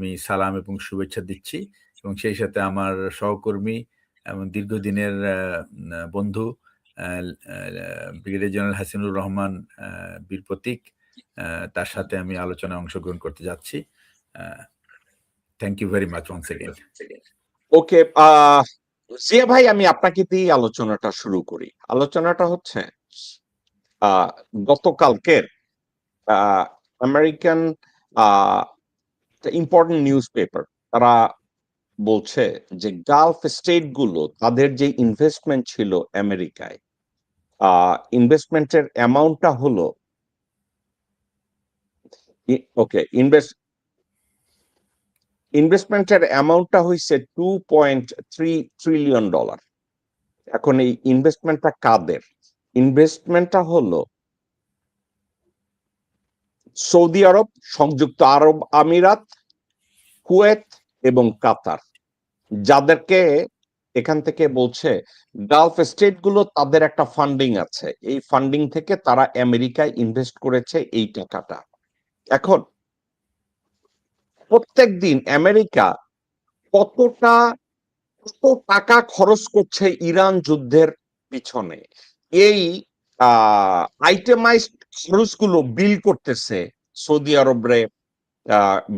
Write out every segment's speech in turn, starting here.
আমি সালাম এবং শুভেচ্ছা দিচ্ছি এবং সেই সাথে আমার সহকর্মী এবং দীর্ঘদিনের বন্ধু ব্রিগেডিয়ার জেনারেল হাসিনুর রহমান বীর প্রতীক, তার সাথে আমি আলোচনায় অংশগ্রহণ করতে যাচ্ছি। Thank you very much once again. Okay, Zia ভাই, আমি আপনাকে দিয়ে আলোচনাটা শুরু করি। আলোচনাটা হচ্ছে গতকালকের আমেরিকান ইম্পর্টেন্ট নিউজ পেপার, তারা বলছে যে গালফ স্টেট গুলো তাদের যে ইনভেস্টমেন্ট ছিল আমেরিকায়, ইনভেস্টমেন্টের অ্যামাউন্টটা হলো ইনভেস্টমেন্টের অ্যামাউন্টটা হয়েছে $2.3 ট্রিলিয়ন। এখন এই ইনভেস্টমেন্টটা কাদের? ইনভেস্টমেন্টটা হলো সৌদি আরব, সংযুক্ত আরব আমিরাত, কুয়েত এবং কাতার, যাদেরকে এখান থেকে বলছে গালফ স্টেট গুলো তাদের একটা ফান্ডিং আছে, এই ফান্ডিং থেকে তারা আমেরিকায় ইনভেস্ট করেছে এই টাকাটা। এখন প্রত্যেক দিন আমেরিকা কত টাকা খরচ করছে ইরান যুদ্ধের পিছনে, এই আইটেমাইজড খরচগুলো বিল করতেছে সৌদি আরব রে,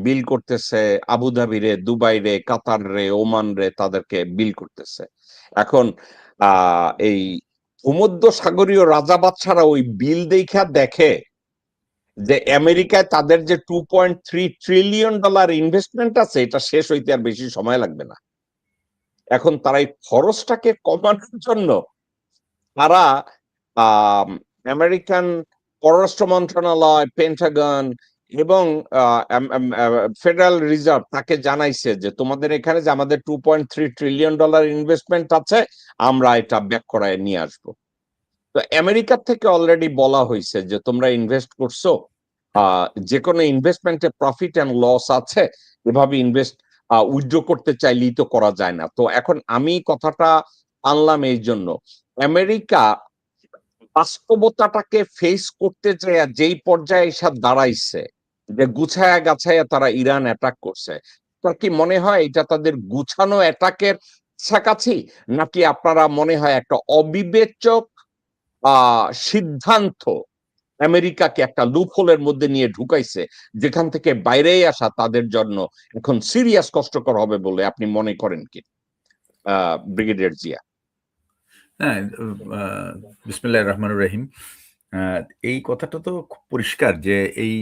বিল করতেছে আবুধাবি রে, দুবাই রে, কাতার রে, ওমান রে, তাদেরকে বিল করতেছে। এখন এই ভূমধ্য সাগরীয় রাজা বাদশারা ওই বিল দেখে যে আমেরিকায় তাদের যে $2.3 ট্রিলিয়ন ইনভেস্টমেন্ট আছে, এটা শেষ হইতে আর বেশি সময় লাগবে না। এখন তারা এই খরচটাকে কমানোর জন্য তারা আমেরিকান পররাষ্ট্র মন্ত্রণালয়, পেন্টাগন এবং ফেডারেল রিজার্ভ তাকে জানাইছে যে তোমাদের এখানে যে আমাদের $2.3 ট্রিলিয়ন ইনভেস্টমেন্ট আছে, আমরা এটা ব্যাক করায় নিয়ে আসবো। তো আমেরিকার থেকে অলরেডি বলা হয়েছে যে তোমরা ইনভেস্ট করছো, যে কোনো ইনভেস্টমেন্টে প্রফিট এন্ড লস আছে, এভাবে ইনভেস্ট উইথড্র করতে চাইলেই তো করা যায় না। তো এখন আমি কথাটা আনলাম এই জন্য, আমেরিকা বাস্তবতাটাকে ফেস করতে চায় যেই পর্যায়ে এসে দাঁড়াইছে যে গুছায়া গাছায়া তারা ইরান অ্যাটাক করছে, তোর কি মনে হয় এটা তাদের গুছানো অ্যাটাকের কাছাকাছি, নাকি আপনারা মনে হয় একটা অবিবেচক সিদ্ধান্ত আমেরিকাকে একটা লুপহোলের মধ্যে নিয়ে ঢুকাইছে, যেখান থেকে বাইরে আসা তাদের জন্য এখন সিরিয়াস কষ্টকর হবে বলে আপনি মনে করেন কি ব্রিগেডিয়ার জিয়া? হ্যাঁ, বিসমিল্লাহির রহমানির রহিম। এই কথাটা তো খুব পরিষ্কার যে এই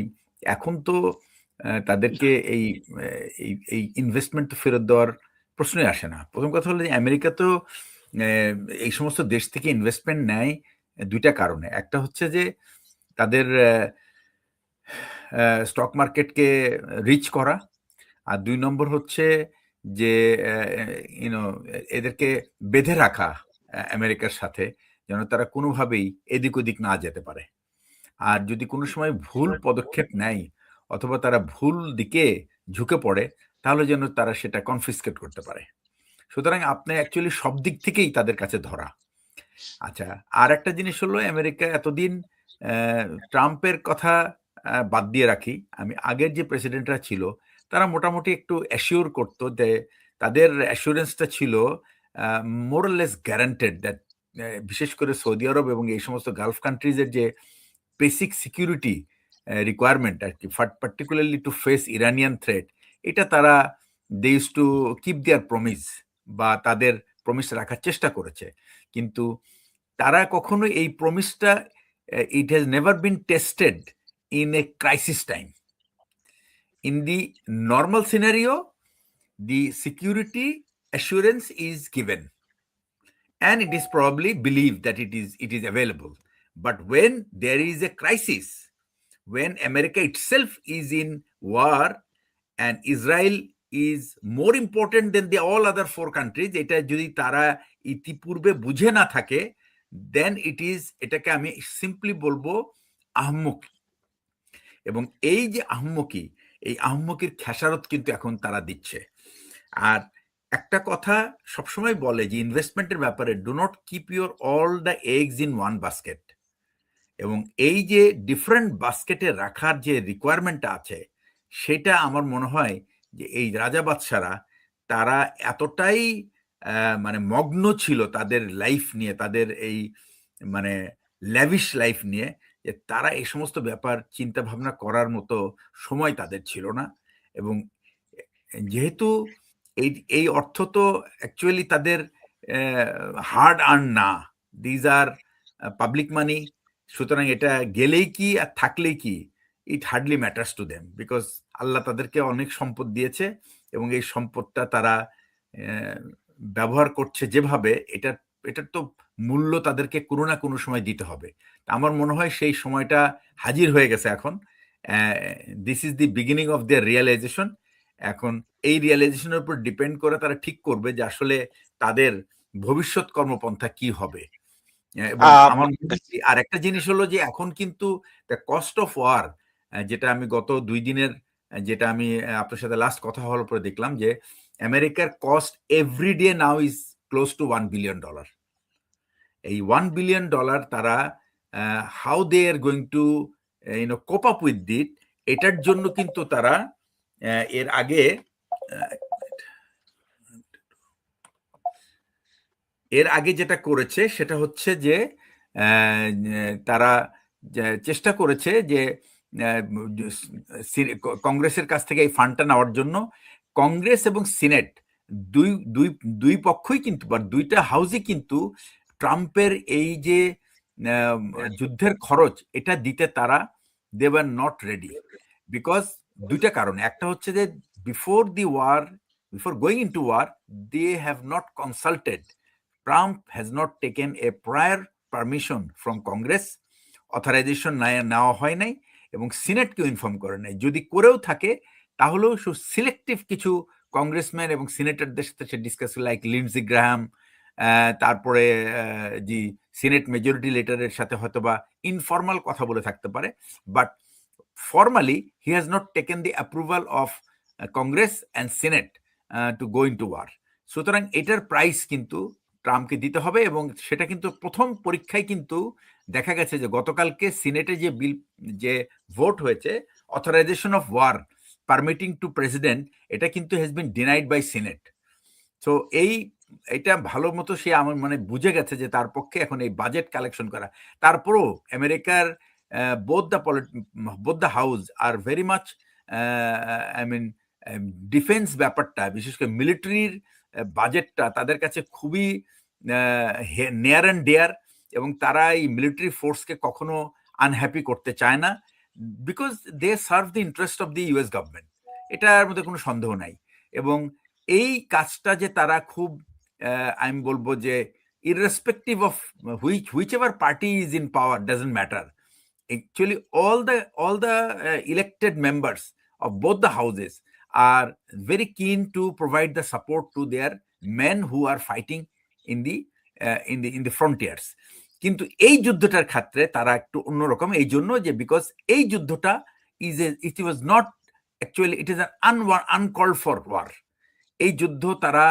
এখন তো তাদেরকে এই এই ইনভেস্টমেন্ট ফেরত দেওয়ার প্রশ্নই আসে না। প্রথম কথা হলো যে আমেরিকা তো এই সমস্ত দেশ থেকে ইনভেস্টমেন্ট নেয় দুইটা কারণে। একটা হচ্ছে যে তাদের স্টক মার্কেটকে রিচ করা, আর ২ নম্বর হচ্ছে যে ইউনো এদেরকে বেঁধে রাখা আমেরিকার সাথে, যেন তারা কোনোভাবেই এদিক ওদিক না যেতে পারে। আর যদি কোনো সময় ভুল পদক্ষেপ নেয় অথবা তারা ভুল দিকে ঝুঁকে পড়ে, তাহলে যেন তারা সেটা কনফিসকেট করতে পারে। সুতরাং আপনি অ্যাকচুয়ালি সব দিক থেকেই তাদের কাছে ধরা। আচ্ছা, আর একটা জিনিস হলো আমেরিকা এতদিন ট্রাম্পের কথা বাদ দিয়ে রাখি, আমি আগের যে প্রেসিডেন্টরা ছিল তারা মোটামুটি একটু অ্যাসিওর করতো যে তাদের অ্যাসুরেন্সটা ছিল মোরলেস গ্যারান্টেড দ্যাট বিশেষ করে সৌদি আরব এবং এই সমস্ত গালফ কান্ট্রিজের যে বেসিক সিকিউরিটি রিকোয়ারমেন্ট আর কি, particularly to face Iranian threat, এটা তারা they use to keep their promise বা তাদের প্রমিস রাখার চেষ্টা করেছে। কিন্তু তারা কখনো এই প্রমিসটা, it has never been tested in a crisis time. In the normal scenario, the security assurance is given and it is probably believed that it is available. But when there is a crisis, when America itself is in war and Israel is more important than the all other four countries, এটা যদি তারা ইতিপূর্বে বুঝে না থাকে, then এটাকে আমি simply বলবো আহম্মকি। এবং এই যে আহম্মকি, এই আহম্মকির খেসারত কিন্তু এখন তারা দিচ্ছে। আর একটা কথা সবসময় বলে যে ইনভেস্টমেন্টের ব্যাপারে, do not keep your all the eggs in one basket. এবং এই যে ডিফারেন্ট বাস্কেটে রাখার যে রিকোয়ারমেন্টটা আছে, সেটা আমার মনে হয় যে এই রাজা বাদশারা তারা এতটাই মানে মগ্ন ছিল তাদের লাইফ নিয়ে, তাদের এই মানে ল্যাভিশ লাইফ নিয়ে, যে তারা এই সমস্ত ব্যাপার চিন্তা ভাবনা করার মতো সময় তাদের ছিল না। এবং যেহেতু এই এই অর্থ তো অ্যাকচুয়ালি তাদের হার্ড আর্ন না, দিজ আর পাবলিক মানি, সুতরাং এটা গেলেই কি আর থাকলেই কি, it hardly matters to them, because Allah তাদেরকে অনেক সম্পদ দিয়েছে এবং এই সম্পদটা তারা ব্যবহার করছে যেভাবে, এটার তো মূল্য তাদেরকে কোনো না কোনো সময় দিতে হবে। আমার মনে হয় সেই সময়টা হাজির হয়ে গেছে এখন। This is the beginning of their realization. এখন এই রিয়েলাইজেশনের উপর ডিপেন্ড করে তারা ঠিক করবে যে আসলে তাদের ভবিষ্যৎ কর্মপন্থা কি হবে। এবং আমার মনে হয় আর একটা জিনিস হলো যে এখন কিন্তু দ্য কস্ট অফ ওয়ার, যেটা আমি গত 2 দিনের, যেটা আমি আপনার সাথে লাস্ট কথা হওয়ার পরে দেখলাম যে আমেরিকার cost every day now is close to $1 billion. এই $1 বিলিয়ন তারা how they are going to cope up with it, এটার জন্য কিন্তু তারা এর আগে যেটা করেছে সেটা হচ্ছে যে তারা চেষ্টা করেছে যে কংগ্রেসের কাছ থেকে এই ফান্ডটা নেওয়ার জন্য। কংগ্রেস এবং সিনেট দুই দুই দুই পক্ষই কিন্তু, বা দুইটা হাউসই কিন্তু ট্রাম্পের এই যে যুদ্ধের খরচ এটা দিতে তারা they were not ready, because দুইটা কারণ। একটা হচ্ছে যে before going into war they have not consulted, Trump has not taken a prior permission from Congress, authorization নেওয়া হয় নাই এবং সিনেটকেও ইনফর্ম করে নাই। যদি করেও থাকে তাহলেও সিলেক্টিভ কিছু কংগ্রেসম্যান এবং সিনেটরদের সাথে সে ডিসকাস, লাইক লিন্ডসি গ্রাহাম, তারপরে জি সিনেট মেজরিটি লিডারের সাথে হয়তোবা ইনফর্মাল কথা বলে থাকতে পারে, but formally he has not taken the approval of Congress and Senate to go into war. সুতরাং এটার প্রাইস কিন্তু ট্রাম্পকে দিতে হবে। এবং সেটা কিন্তু প্রথম পরীক্ষায় কিন্তু দেখা গেছে যে গতকালকে সিনেটে যে ভোট হয়েছে, authorization of war permitting to president, এটা কিন্তু has been denied by Senate. So এটা ভালো মতো সে আমার মানে বুঝে গেছে যে তার পক্ষে এখন এই বাজেট কালেকশন করা। তারপরও আমেরিকার বোথ দ্য হাউস আর very much, I mean defence ব্যাপারটা, বিশেষ করে মিলিটারির বাজেটটা তাদের কাছে খুবই নিয়ার অ্যান্ড ডিয়ার, এবং তারা এই মিলিটারি ফোর্সকে কখনো আনহ্যাপি করতে চায় না, because they serve the interest of the US government, এটার মধ্যে কোনো সন্দেহ নাই। এবং এই কাজটা যে তারা খুব আমি বলবো যে irrespective of which ever party is in power, doesn't matter, actually all the elected members of both the houses are very keen to provide the support to their men who are fighting in the frontiers. কিন্তু এই যুদ্ধটার ক্ষেত্রে তারা একটু অন্যরকম, এই জন্য যে because এই যুদ্ধটা it was not actually, it is an uncalled for war. এই যুদ্ধ তারা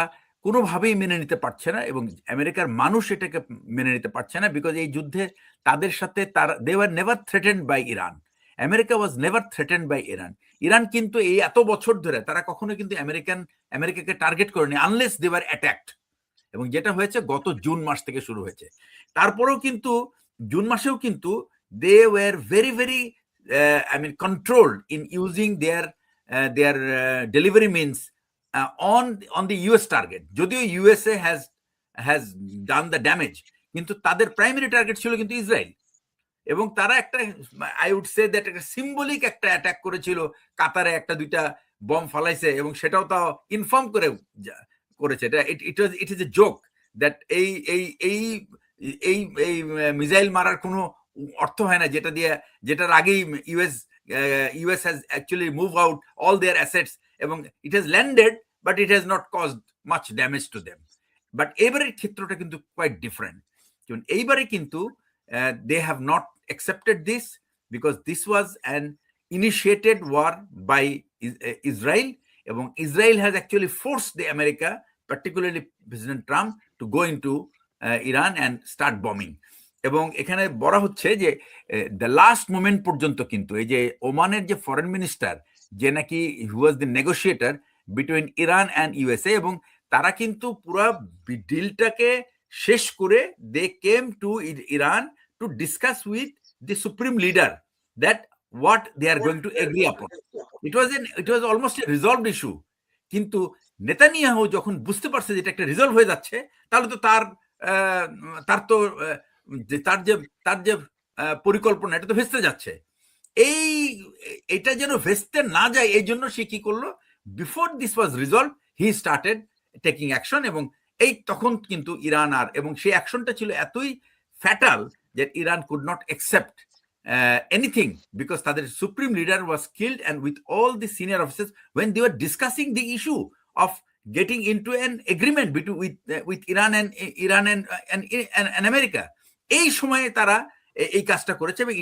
কোনোভাবেই মেনে নিতে পারছে না এবং আমেরিকার মানুষ এটাকে মেনে নিতে পারছে না, বিকজ এই যুদ্ধে তাদের সাথে they were never threatened by Iran. America was never threatened by Iran. Iran কিন্তু এই এত বছর ধরে তারা কখনো কিন্তু আমেরিকাকে টার্গেট করেনি আনলেস দে ওয়ার অ্যাটাকড, এবং যেটা হয়েছে গত জুন মাস থেকে শুরু হয়েছে। তারপরেও কিন্তু জুন মাসেও কিন্তু they were very very controlled in using their delivery means on the US target. যদিও USA has done the damage, কিন্তু তাদের প্রাইমারি টার্গেট ছিল কিন্তু ইসরায়েল, এবং তারা একটা আই উড সে দ্যাট একটা সিম্বলিক একটা অ্যাটাক করেছিল, কাতারে একটা দুইটা বম ফালাইছে এবং সেটাও তাও ইনফর্ম করেছে। It is a joke that এই মিসাইল মারার কোনো অর্থ হয় না, যেটার আগেই US has actually move out all their assets, এবং it has landed but it has not caused much damage to them. But এবারের ক্ষেত্রটা কিন্তু কোয়াইট ডিফারেন্ট। এইবারে কিন্তু they have not accepted this because this was an initiated war by Israel, এবং Israel has actually forced the America, particularly President Trump, to go into Iran and start bombing. এবং এখানে বলা হচ্ছে যে the last moment পর্যন্ত কিন্তু এই যে ওমানের যে ফরেন মিনিস্টার, যে নাকি he was the negotiator, between Iran and USA, এবং তারা কিন্তু পুরো ডিলটাকে শেষ করে they came to Iran to discuss with the supreme leader that what they are going to agree upon. It was almost a resolved issue. কিন্তু Netanyahu যখন বুঝতে পারছে যে এটা একটা রিজলভ হয়ে যাচ্ছে, তাহলে তো তার তো তার যে পরিকল্পনা এটা তো ভেস্তে যাচ্ছে। এটা যেন ভেস্তে না যায় এই জন্য সে কি করলো, before this was resolve he started taking action, এবং এই তখন কিন্তু ইরান এবং সেই অ্যাকশনটা ছিল এতই ফ্যাটাল যে Iran could not accept anything, because তাদের supreme leader was killed, and with all the senior officers, when they were discussing the issue of getting into an agreement with Iran and America, এই সময়ে তারা এই কাজটা করেছে, এবং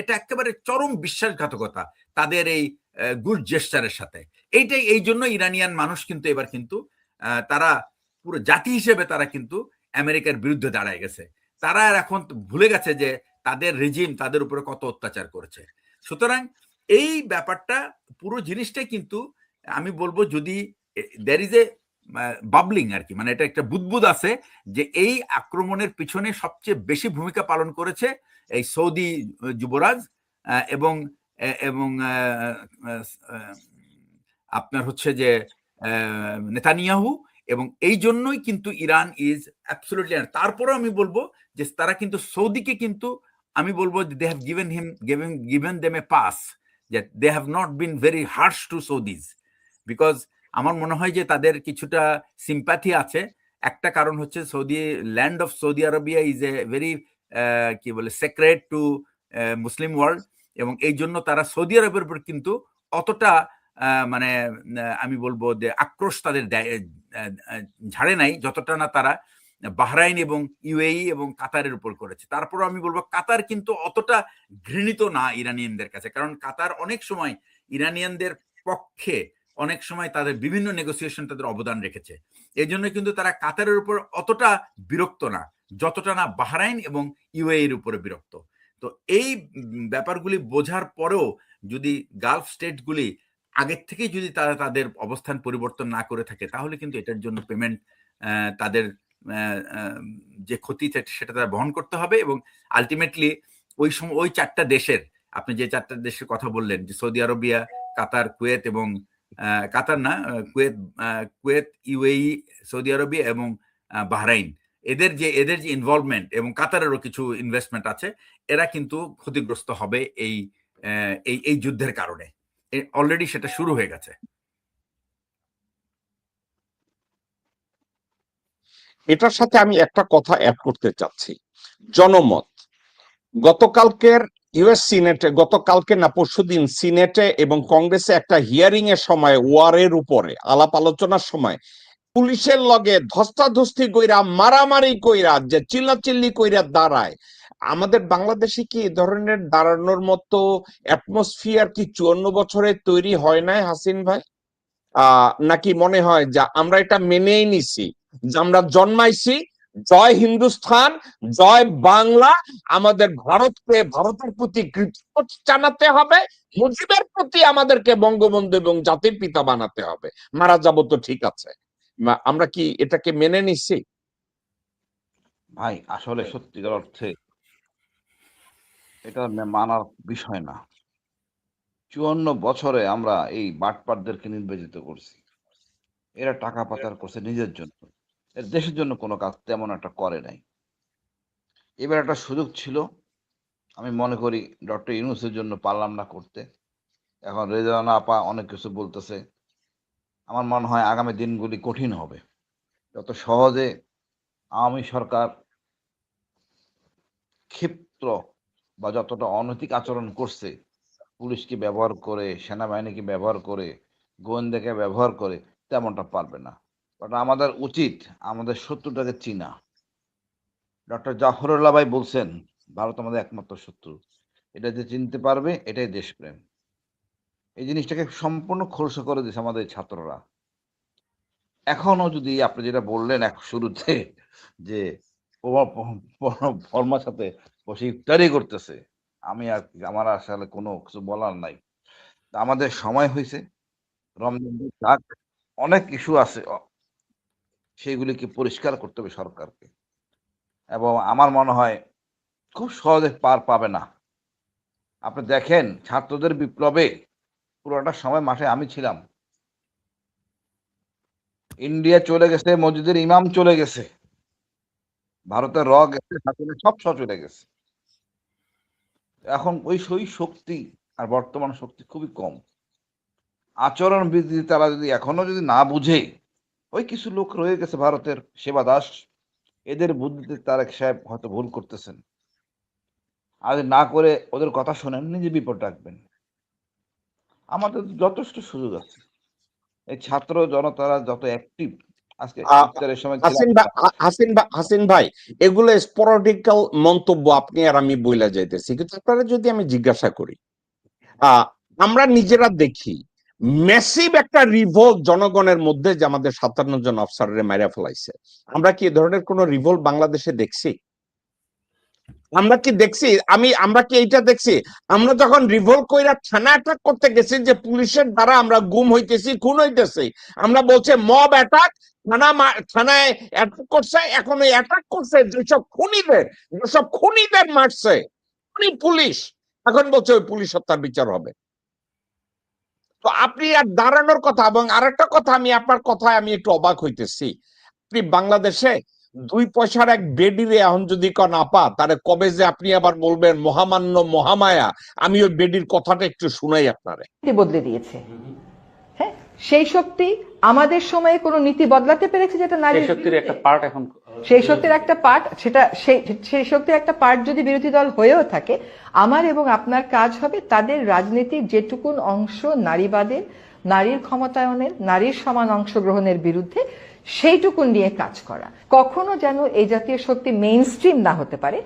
এটা একেবারে চরম বিশ্বাসঘাতকতা তাদের এই গুড জেস্টারের সাথে। এই জন্য ইরানিয়ান মানুষ কিন্তু এবার কিন্তু তারা পুরো জাতি হিসেবে তারা কিন্তু আমেরিকার বিরুদ্ধে দাঁড়ায় গেছে। তারা এখন ভুলে গেছে যে তাদের রেজিম তাদের উপরে কত অত্যাচার করেছে। সুতরাং এই ব্যাপারটা পুরো জিনিসটাই কিন্তু আমি বলবো, যদি there is a বাবলিং আর কি, মানে এটা একটা বুদবুদ আছে যে এই আক্রমণের পিছনে সবচেয়ে বেশি ভূমিকা পালন করেছে এই সৌদি যুবরাজ এবং আপনার হচ্ছে যে নেতানিয়াহু, এবং এই জন্যই কিন্তু ইরান ইজ অ্যাবসলিউটলি। তারপরেও আমি বলবো যে তারা কিন্তু সৌদিকে কিন্তু আমি বলবো they have given them a pass, that they have not been very harsh to Saudis, because আমার মনে হয় যে তাদের কিছুটা সিম্প্যাথি আছে। একটা কারণ হচ্ছে land of Saudi Arabia is a very কি বলে সেক্রেট টু মুসলিম ওয়ার্ল্ড, এবং এই জন্য তারা সৌদি আরবের উপর কিন্তু অতটা মানে আমি বলবো যে আক্রোশ তাদের ঝাড়ে নাই, যতটা না তারা বাহরাইন এবং ইউএই এবং কাতারের উপর করেছে। তারপরও আমি বলবো কাতার কিন্তু অতটা ঘৃণিত না ইরানিয়ানদের কাছে, কারণ কাতার অনেক সময় ইরানিয়ানদের পক্ষে অনেক সময় তাদের বিভিন্ন নেগোসিয়েশন তাদের অবদান রেখেছে। এই জন্য কিন্তু তারা কাতারের উপর অতটা বিরক্ত না, যতটা না বাহরাইন এবং ইউএই এর উপরে বিরক্ত। তো এই ব্যাপারগুলি বোঝার পরেও যদি গালফ স্টেটগুলি আগের থেকেই যদি তারা তাদের অবস্থান পরিবর্তন না করে থাকে, তাহলে কিন্তু এটার জন্য পেমেন্ট তাদের যে ক্ষতি সেটা তারা বহন করতে হবে। এবং আলটিমেটলি ওই চারটা দেশের, আপনি যে চারটা দেশের কথা বললেন, যে সৌদি আরবিয়া, কাতার, কুয়েত এবং কাতার না কুয়েত, ইউএই, সৌদি আরবিয়া এবং বাহরাইন, এদের যে ইনভলভমেন্ট এবং কাতারেরও কিছু ইনভেস্টমেন্ট আছে, এরা কিন্তু ক্ষতিগ্রস্ত হবে এই যুদ্ধের কারণে। অলরেডি সেটা শুরু হয়ে গেছে। এটার সাথে আমি একটা কথা অ্যাড করতে চাচ্ছি। জনমত গতকালকের ইউএস সিনেটে, গতকালকে না পরশুদিন সিনেটে এবং কংগ্রেসে একটা হিয়ারিং এর সময় ওয়ারের উপরে আলাপ আলোচনার সময় পুলিশের লগে ধস্তাধস্তি কইরা, মারামারি কইরা, যে চিল্লাচিল্লি কইরা দাঁড়ায়, আমাদের বাংলাদেশে কি এই ধরনের দাঁড়ানোর মতো অ্যাটমসফিয়ার কি 54 বছরে তৈরি হয় নাই হাসিন ভাই? নাকি মনে হয় যে আমরা এটা মেনেই নিছি, যে আমরা জন্মাইছি, জয় হিন্দুস্থান, জয় বাংলা, আমাদের ভারতের প্রতি কৃতজ্ঞতা জানাতে হবে, মুজিবের প্রতি আমাদেরকে বঙ্গবন্ধু এবং জাতির পিতা বানাতে হবে, মারা যাব তো ঠিক আছে, আমরা কি এটাকে মেনে নিছি? ভাই আসলে সত্যিকার অর্থে এটা মানার বিষয় না। 54 বছরে আমরা এই বাটপারদেরকে নির্বাচিত করছি, এরা টাকা পাচার করছে নিজের জন্য, এর দেশের জন্য কোনো কাজ তেমন একটা করে নাই। এবার একটা সুযোগ ছিল, আমি মনে করি ডক্টর ইউনূসের জন্য পারলাম না করতে। এখন রেজওয়ানা আপা অনেক কিছু বলতেছে, আমার মনে হয় আগামী দিনগুলি কঠিন হবে। যত সহজে আওয়ামী সরকার ক্ষিপ্র বা যতটা অনৈতিক আচরণ করছে, পুলিশকে ব্যবহার করে, সেনাবাহিনীকে ব্যবহার করে, গোয়েন্দাকে ব্যবহার করে, তেমনটা পারবে না। বাট আমাদের উচিত আমাদের শত্রুটাকে চিনা। ডক্টর জাফরুল্লাহ ভাই বলছেন ভারত আমাদের একমাত্র শত্রু, এটা যে চিনতে পারবে এটাই দেশপ্রেম। এই জিনিসটাকে সম্পূর্ণ খোলসা করে দিয়েছে আমাদের ছাত্ররা। এখনো যদি আপনি যেটা বললেন এক শুরুতে যে ফর্মার সাথে বসে ইফতারি করতেছে, আমার আসলে কোনো কিছু বলার নাই। আমাদের সময় হয়েছে, রমজান যাক, অনেক ইস্যু আছে, সেগুলিকে পরিষ্কার করতে হবে সরকারকে, এবং আমার মনে হয় খুব সহজে পার পাবে না। আপনি দেখেন ছাত্রদের বিপ্লবে পুরোটা সময় মাঠে আমি ছিলাম। ইন্ডিয়া চলে গেছে, মসজিদের ইমাম চলে গেছে, ভারতের র গেছে, সব চলে গেছে। এখন ওই শক্তি আর বর্তমান শক্তি খুবই কম। আচরণ বিধি তারা যদি এখনো যদি না বুঝে, ওই কিছু লোক রয়ে গেছে ভারতের সেবা দাস, এদের বুদ্ধিতে তারেক সাহেব হয়তো ভুল করতেছেন। আর যদি না করে ওদের কথা শোনেন, নিজে বিপদ রাখবেন। আমাদের যথেষ্ট সুযোগ আছে। এই ছাত্র জনতারা যত অ্যাক্টিভ, আজকে ইফতারের সময় ছিলাম। হাসিন ভাই, এগুলো স্পোরাডিক্যাল মন্তব্য আপনি আর আমি বইলা যাইতেছি, কিন্তু আপনারা যদি আমি জিজ্ঞাসা করি, আমরা নিজেরা দেখি ম্যাসিভ একটা রিভোল্ট জনগণের মধ্যে, যে আমাদের 57 জন অফিসারের মাইরা ফেলাইছে। আমরা কি এ ধরনের কোন রিভোল্ট বাংলাদেশে দেখছি? আমরা কি দেখছি? আমরা কি এইটা দেখছি? আমরা যখন রিভোল্ট কইরা থানা অ্যাটাক করতে গেছি, যে পুলিশের দ্বারা আমরা গুম হইতেছি, খুন হইতেছি, আমরা বলছে মব অ্যাটাক, থানায় অ্যাটাক করছে। এখন ওই অ্যাটাক করছে যেসব খুনিদের মারছে পুলিশ, এখন বলছে ওই পুলিশ হত্যার বিচার হবে। তো আপনি আর দাঁড়ানোর কথা, এবং আরেকটা কথা, আমি আপনার কথায় আমি একটু অবাক হইতেছি। আপনি বাংলাদেশে 2 পয়সার এক বেডিরে এখন যদি না পা, তাহলে কবে যে আপনি আবার বলবেন মহামান্য মহামায়া। আমি ওই বেডির কথাটা একটু শুনাই আপনারে। বদলে দিয়েছে, হ্যাঁ, সেই শক্তি আমাদের সময়ে কোনো নীতি বদলাতে পেরেছে, যেটা নারী শক্তির একটা পার্ট এখন, সেই শক্তির একটা পার্ট, সেই শক্তির একটা পার্ট যদি বিরোধী দল হয়েও থাকে, আমার এবং আপনার কাজ হবে তাদের রাজনীতির যেটুকুন অংশ নারীবাদের, নারীর ক্ষমতায়নের, নারীর সমান অংশগ্রহণের বিরুদ্ধে, সেইটুকুন নিয়ে কাজ করা। কখনো যেন এই জাতীয় শক্তি মেইন স্ট্রিম না হতে পারে,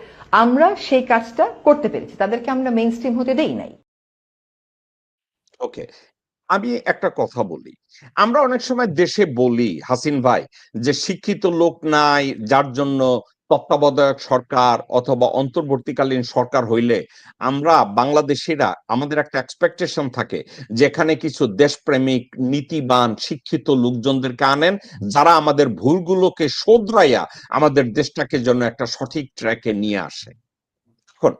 আমরা সেই কাজটা করতে পেরেছি, তাদেরকে আমরা মেইন স্ট্রিম হতে দেই নাই। ওকে, আমি একটা কথা বলি। আমরা অনেক সময় দেশে বলি হাসিন ভাই, যে শিক্ষিত লোক নাই, যার জন্য তত্ত্বাবধায়ক সরকার অথবা অন্তর্বর্তীকালীন সরকার হইলে আমরা বাংলাদেশিরা, আমাদের একটা এক্সপেকটেশন থাকে, যেখানে কিছু দেশপ্রেমিক নীতিবান শিক্ষিত লোকজনদেরকে আনেন, যারা আমাদের ভুলগুলোকে শোধরাইয়া আমাদের দেশটাকে জন্য একটা সঠিক ট্র্যাকে নিয়ে আসে। এখন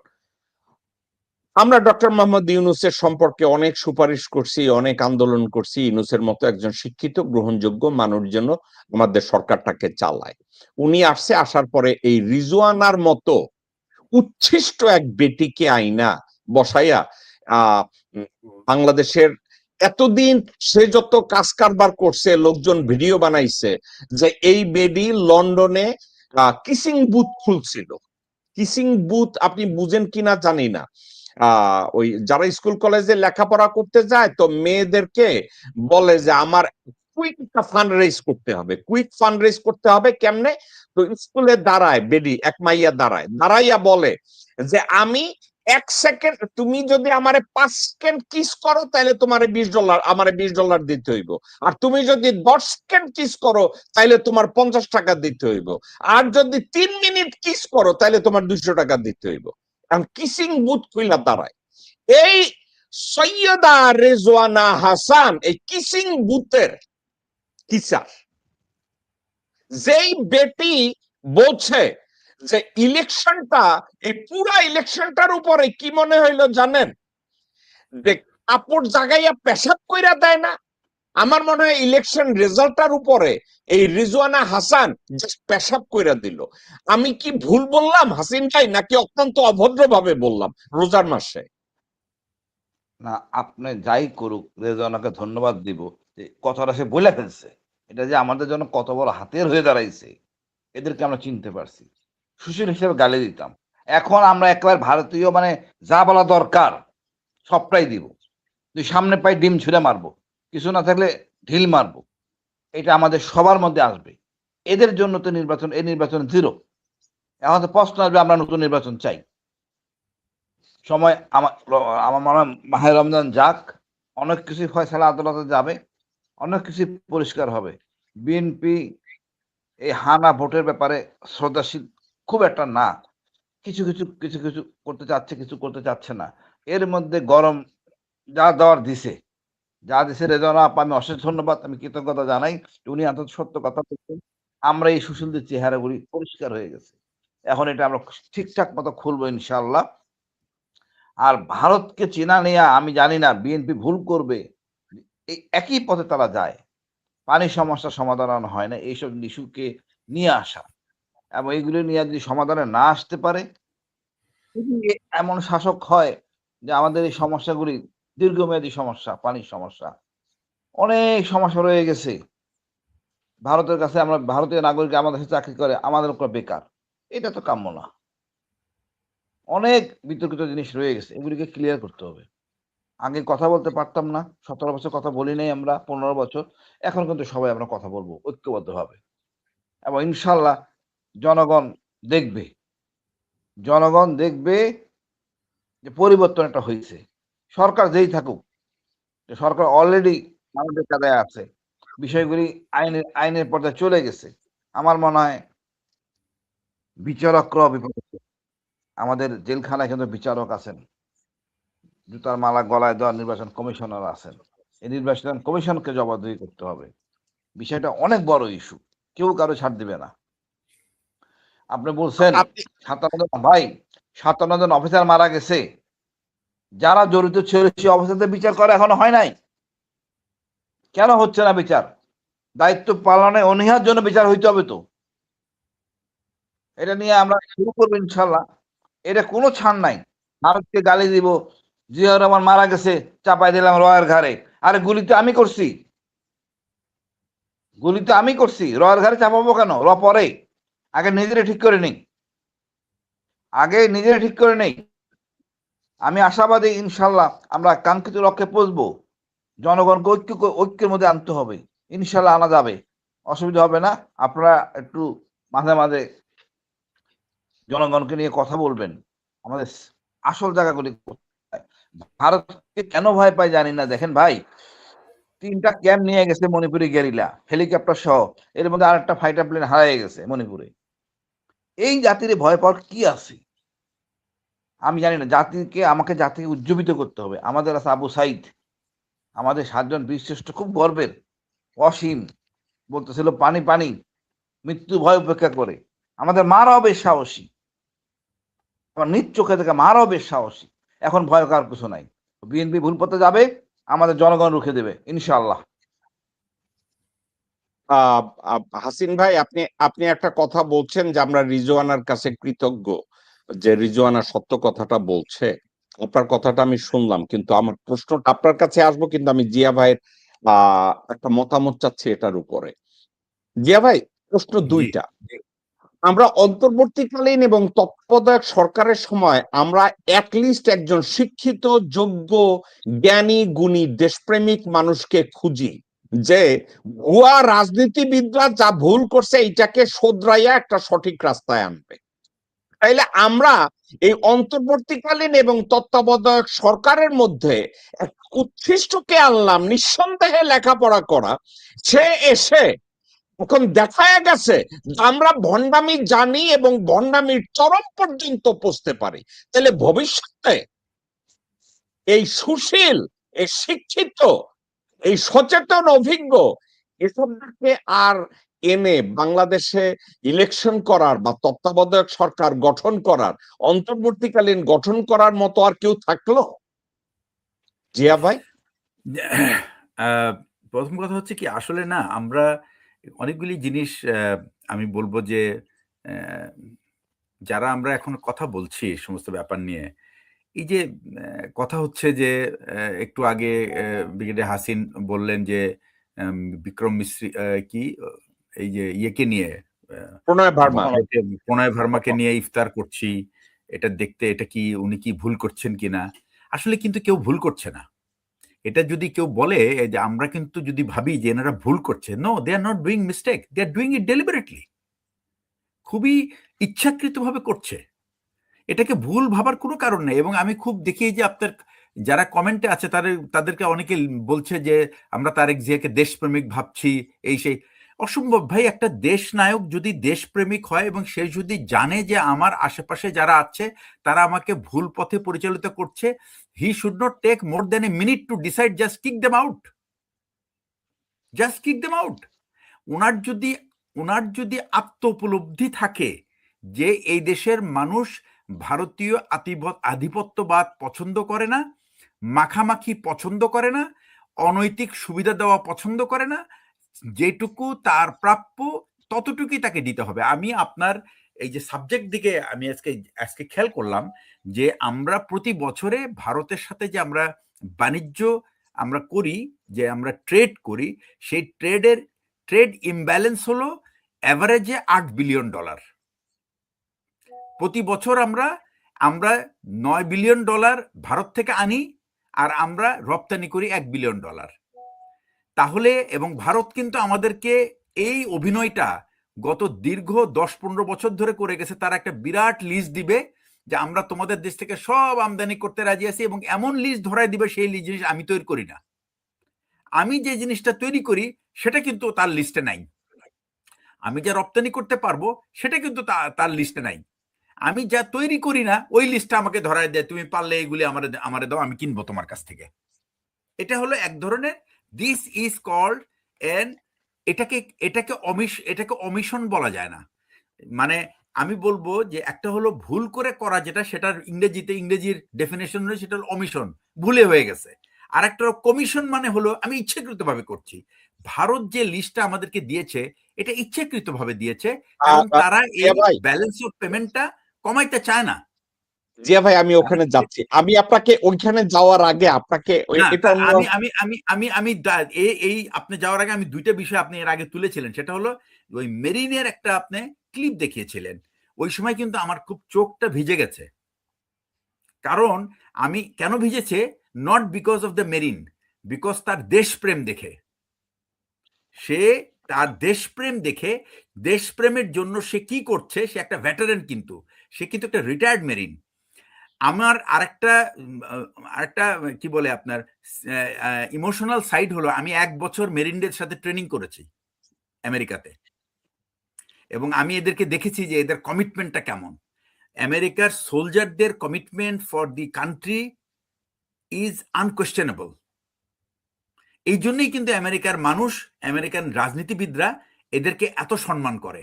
আমরা ডক্টর মোহাম্মদ ইউনূসের সম্পর্কে অনেক সুপারিশ করছি, অনেক আন্দোলন করছি, ইউনূসের মতো একজন শিক্ষিত গ্রহণযোগ্য মানুষ যেন আমাদের সরকারটাকে চালায়। উনি আসার পরে এই রিজওয়ানার মতো উচ্ছিষ্ট এক বেটিকে আইনা বসাইয়া বাংলাদেশের এতদিন সে যত কাজ কারবার করছে, লোকজন ভিডিও বানাইছে যে এই বেডি লন্ডনে কিসিং বুথ খুলছিল। কিসিং বুথ আপনি বুঝেন কিনা জানি না। ওই যারা স্কুল কলেজে লেখাপড়া করতে যায়, তো মেয়েদেরকে বলে যে আমার কুইক একটা ফান্ড রেজ করতে হবে। কুইক ফান্ড রেজ করতে হবে কেমনে? তো স্কুলে দাঁড়ায় বেডি, এক মাইয়া দাঁড়াইয়া বলে যে আমি 1 সেকেন্ড, তুমি যদি আমারে 5 সেকেন্ড কিস করো তাহলে তোমার $20, আমারে $20 দিতে হইব। আর তুমি যদি 10 সেকেন্ড কিস করো তাহলে তোমার 50 টাকা দিতে হইব। আর যদি 3 মিনিট কিস করো তাহলে তোমার 200 টাকা দিতে হইব। কিসিং বুথ খুইলা দাঁড়ায়। এই সৈয়দা রেজওয়ানা হাসান এই কিসিং বুথের টিচার। যেই বেটি বলছে যে ইলেকশনটা, এই পুরা ইলেকশনটার উপরে কি মনে হইলো জানেন? যে কাপড় জাগাইয়া পেশাব কইরা দেয় না। আমার মনে হয় ইলেকশন রেজাল্টটার উপরে এই রিজওয়ানা হাসান পেশাব কইরা দিল। আমি কি ভুল বললাম হাসিন ভাই, নাকি অত্যন্ত অভদ্রভাবে বললাম রোজার মাসে? না, আপনি যাই করুক, রেজওয়ানাকে ধন্যবাদ দিব যে কথাটা সে বলে ফেলছে। এটা যে আমাদের জন্য কত বড় হাতের হয়ে দাঁড়াইছে, এদেরকে আমরা চিনতে পারছি। সুশীল হিসেবে গালি দিতাম, এখন আমরা একবার ভারতীয়, মানে যা বলা দরকার সবটাই দিব। তুই সামনে পাই ডিম ছুঁড়ে মারবো, কিছু না থাকলে ঢিল মারবো। এটা আমাদের সবার মধ্যে আসবে। এদের জন্য তো নির্বাচন, এই নির্বাচন জিরো। এখন তো প্রশ্ন আসবে, আমরা নতুন নির্বাচন চাই। সময় আমার মনে হয় মাহে রমজান যাক, অনেক কিছু ফয়সালা আদালতে যাবে, অনেক কিছু পরিষ্কার হবে। বিএনপি এই হানা ভোটের ব্যাপারে শ্রদ্ধাশীল খুব একটা না, কিছু কিছু কিছু কিছু করতে চাচ্ছে, কিছু করতে চাচ্ছে না। এর মধ্যে গরম যা দেওয়ার দিছে, যা দিছে রেজওয়ানা আপা, আমি অশেষ ধন্যবাদ, আমি কৃতজ্ঞতা জানাই। উনি আন্তত সত্য কথা বলছেন। আমরা এই সুশীলদের চেহারাগুলি পরিষ্কার হয়ে গেছে। এখন এটা আমরা ঠিকঠাক মতো খুলবো ইনশাআল্লাহ। আর ভারতকে চেনা নেয়া আমি জানি না বিএনপি ভুল করবে। এই একই পথে তারা যায়। পানির সমস্যার সমাধান হয় না, এইসব ইস্যুকে নিয়ে আসা এবং এগুলো নিয়ে যদি সমাধানে না আসতে পারে, যদি এমন শাসক হয় যে আমাদের এই সমস্যাগুলি দীর্ঘমেয়াদী সমস্যা, পানির সমস্যা, অনেক সমস্যা রয়ে গেছে। ভারতের কাছে আমরা ভারতীয় নাগরিক আমাদের কাছে চাকরি করে, আমাদের উপর বেকার। এটা তো কাম্য না। অনেক বিতর্কিত জিনিস রয়ে গেছে, এগুলিকে ক্লিয়ার করতে হবে। আগে কথা বলতে পারতাম না, 17 বছর কথা বলি নাই আমরা, 15 বছর। এখন কিন্তু সবাই আমরা কথা বলবো ঐক্যবদ্ধভাবে এবং ইনশাল্লাহ জনগণ দেখবে, জনগণ দেখবে যে পরিবর্তন একটা হয়েছে। সরকার যেই থাকুক, যে সরকার অলরেডি আমাদের কাদায় আছে, বিষয়গুলি আইনের পর্যায়ে চলে গেছে। আমার মনে হয় বিচারকরাও বিপদে, আমাদের জেলখানায় কিন্তু বিচারক আছেন, জুতার মালা গলায় দেওয়া নির্বাচন কমিশনার আছেন। এই নির্বাচন কমিশনকে জবাবদিহি করতে হবে। বিষয়টা অনেক বড় ইস্যু, কেউ কারো ছাড় দিবে না। আপনি বলছেন আপনি 57 জন ভাই, 57 জন অফিসার মারা গেছে, যারা জড়িত ছিল সেই অফিসারদের বিচার করা এখনো হয় নাই। কেন হচ্ছে না বিচার? দায়িত্ব পালনে অনীহার জন্য বিচার হইতে হবে তো। এটা নিয়ে আমরা শুরু করবো ইনশাল্লাহ। এটা কোনো ছাড় নাই। ভারতকে গালি দিব, জিয়া রহমান মারা গেছে, চাপাই দিলাম রয়ের ঘাড়ে। আরে গুলি তো আমি করছি, গুলি তো আমি করছি, রয়ের ঘাড়ে চাপাবো কেন? পরে আগে নিজেরা ঠিক করে নেই, আগে নিজেরা ঠিক করে নেই। আমি আশাবাদী ইনশাল্লাহ আমরা কাঙ্ক্ষিত লক্ষ্যে পৌঁছবো। জনগণকে ঐক্যের মধ্যে আনতে হবে, ইনশাল্লাহ আনা যাবে, অসুবিধা হবে না। আপনারা একটু মাঝে মাঝে জনগণকে নিয়ে কথা বলবেন, আমাদের আসল জায়গাগুলি কোথায়। ভারতকে কেন ভয় পায় জানি না। দেখেন ভাই, 3টা ক্যাম্প নিয়ে গেছে মণিপুরি গেরিলা, হেলিকপ্টার সহ, এর মধ্যে আরেকটা ফাইটার প্লেন হারিয়ে গেছে মণিপুরে। এই জাতির ভয় পাওয়ার কি আছে আমি জানি না। জাতিকে উজ্জীবিত করতে হবে। আমাদের আছে আবু সাইদ, আমাদের 7 জন বীরশ্রেষ্ঠ, খুব গর্বের, অসীম, বলতেছিল পানি পানি, মৃত্যু ভয় উপেক্ষা করে। আমাদের মারাও বেশ সাহসী, আমার নিজ চোখে থেকে মারাও বেশ সাহসী। এখন ভয় কার কিছু নাই। বিএনপি ভুল পথে যাবে, আমাদের জনগণ রুখে দেবে ইনশাআল্লাহ। হাসিন ভাই, আপনি আপনি একটা কথা বলছেন যে আমরা রিজওয়ানার কাছে কৃতজ্ঞ যে রিজওয়ানা সত্য কথাটা বলছে। আপনার কথাটা আমি শুনলাম, কিন্তু আমার প্রশ্নটা আপনার কাছে আসবো, কিন্তু আমি জিয়া ভাইয়ের একটা মতামত চাচ্ছি এটার উপরে। জিয়া ভাই, প্রশ্ন জি দুইটা। আমরা অন্তর্বর্তীকালীন এবং তত্ত্বাবধায়ক সরকারের সময় আমরা অ্যাটলিস্ট একজন শিক্ষিত, যোগ্য, জ্ঞানী, গুণী, দেশপ্রেমিক মানুষকে খুঁজি যে ভুয়া রাজনীতিবিদরা যা ভুল করছে এইটাকে শোধরাইয়া একটা সঠিক রাস্তায় আনবে। তাইলে আমরা এই অন্তর্বর্তীকালীন এবং তত্ত্বাবধায়ক সরকারের মধ্যে এক উৎকৃষ্টকে আনলাম, নিঃসন্দেহে লেখাপড়া করা। সে এসে এখন দেখা গেছে আমরা ভণ্ডামি জানি এবং ভণ্ডামির চরম পর্যন্ত পৌঁছতে পারি। তাহলে ভবিষ্যতে এই সুশীল, এই শিক্ষিত, এই সচেতন, অভিজ্ঞ এসবকে আর এনে বাংলাদেশে ইলেকশন করার বা তত্ত্বাবধায়ক সরকার গঠন করার, অন্তর্বর্তীকালীন গঠন করার মতো আর কেউ থাকলো? জিয়া ভাই, প্রথম কথা হচ্ছে কি, আসলে না আমরা অনেকগুলি জিনিস আমি বলবো যে যারা আমরা এখন কথা বলছি এই সমস্ত ব্যাপার নিয়ে, এই যে কথা হচ্ছে যে একটু আগে ব্রিগেডিয়ার হাসিন বললেন যে বিক্রম মিশ্রি কি এই যে ইয়েকে নিয়ে প্রণয় ভার্মা, প্রণয় ভার্মাকে নিয়ে ইফতার করছি, এটা দেখতে এটা কি উনি কি ভুল করছেন কিনা। আসলে কিন্তু কেউ ভুল করছে না। এটা যদি কেউ বলে যে আমরা কিন্তু যদি ভাবি যে এনারা ভুল করছে, no, they are not doing mistake, they are doing it deliberately, খুবই ইচ্ছাকৃতভাবে করছে। এটাকে ভুল ভাবার কোনো কারণ নেই। এবং আমি খুব দেখি যে আপনার যারা কমেন্টে আছে তাদেরকে অনেকে বলছে যে আমরা তারেক জিয়াকে দেশপ্রেমিক ভাবছি, এই সেই। অসম্ভব ভাই। একটা দেশ নায়ক যদি দেশপ্রেমিক হয় এবং সে যদি জানে যে আমার আশেপাশে যারা আছে তারা আমাকে ভুল পথে পরিচালিত করছে, he should not take more than a minute to decide, just kick them out. Just kick them out. ওনার যদি আত্ম উপলব্ধি থাকে যে এই দেশের মানুষ ভারতীয় আধিপত্যবাদ পছন্দ করে না, মাখামাখি পছন্দ করে না, অনৈতিক সুবিধা দেওয়া পছন্দ করে না, যেটুকু তার প্রাপ্য ততটুকুই তাকে দিতে হবে। আমি আপনার এই যে সাবজেক্ট দিকে আমি আজকে খেয়াল করলাম যে আমরা প্রতি বছরে ভারতের সাথে যে আমরা বাণিজ্য আমরা করি, যে আমরা ট্রেড করি, সেই ট্রেড ইমব্যালেন্স হলো অ্যাভারেজে $8 বিলিয়ন। প্রতি বছর আমরা 9 বিলিয়ন ডলার ভারত থেকে আনি আর আমরা রপ্তানি করি $1 বিলিয়ন। তাহলে এবং ভারত কিন্তু আমাদেরকে এই অভিনয়টা গত দীর্ঘ 10-15 বছর ধরে করে গেছে। তারা একটা বিরাট লিস্ট দিবে যে আমরা তোমাদের দেশ থেকে সব আমদানি করতে রাজি আছি, এবং এমন লিস্ট ধরায় দিবে সেই জিনিস আমি তৈরি করি না। আমি যে জিনিসটা তৈরি করি সেটা কিন্তু তার লিস্টে নাই। আমি যা রপ্তানি করতে পারবো সেটা কিন্তু তার লিস্টে নাই। আমি যা তৈরি করি না ওই লিস্টটা আমাকে ধরায় দেয়, তুমি পারলে এগুলি আমারে দাও, আমি কিনবো তোমার কাছ থেকে। এটা হলো এক ধরনের, দিস ইজ কল্ড এন, এটাকে অমিশন বলা যায় না। মানে আমি বলবো যে একটা হলো ভুল করে করা, যেটা সেটার ইংরেজির ডেফিনেশন হলো সেটা হলো অমিশন, ভুলে হয়ে গেছে। আর একটা কমিশন মানে হলো আমি ইচ্ছাকৃতভাবে করছি। ভারত যে লিস্টটা আমাদেরকে দিয়েছে এটা ইচ্ছাকৃতভাবে দিয়েছে, কারণ তারা এই ব্যালেন্স অফ পেমেন্টটা কমাইতে চায় না। জিয়া ভাই, আমি ওখানে যাচ্ছি। আমি আপনাকে ওইখানে যাওয়ার আগে আপনাকে এই আপনি যাওয়ার আগে আমি দুইটা বিষয় আপনি এর আগে তুলেছিলেন, সেটা হলো ওই মেরিনের একটা আপনি ক্লিপ দেখিয়েছিলেন। ওই সময় কিন্তু আমার খুব চোখটা ভিজে গেছে। কারণ আমি কেন ভিজেছে, not because of the marine, because তার দেশপ্রেম দেখে। সে তার দেশপ্রেমের জন্য সে কি করছে, সে একটা ভেটারেন, কিন্তু সে কিন্তু একটা রিটায়ার্ড মেরিন। আমার আরেকটা কি বলে আপনার ইমোশনাল সাইড হলো, আমি 1 বছর মেরিনদের সাথে ট্রেনিং করেছি আমেরিকাতে, এবং আমি এদেরকে দেখেছি যে এদের কমিটমেন্টটা কেমন। আমেরিকার সোলজারদের commitment for the country is unquestionable. এই জন্যই কিন্তু আমেরিকান রাজনীতিবিদরা এদেরকে এত সম্মান করে।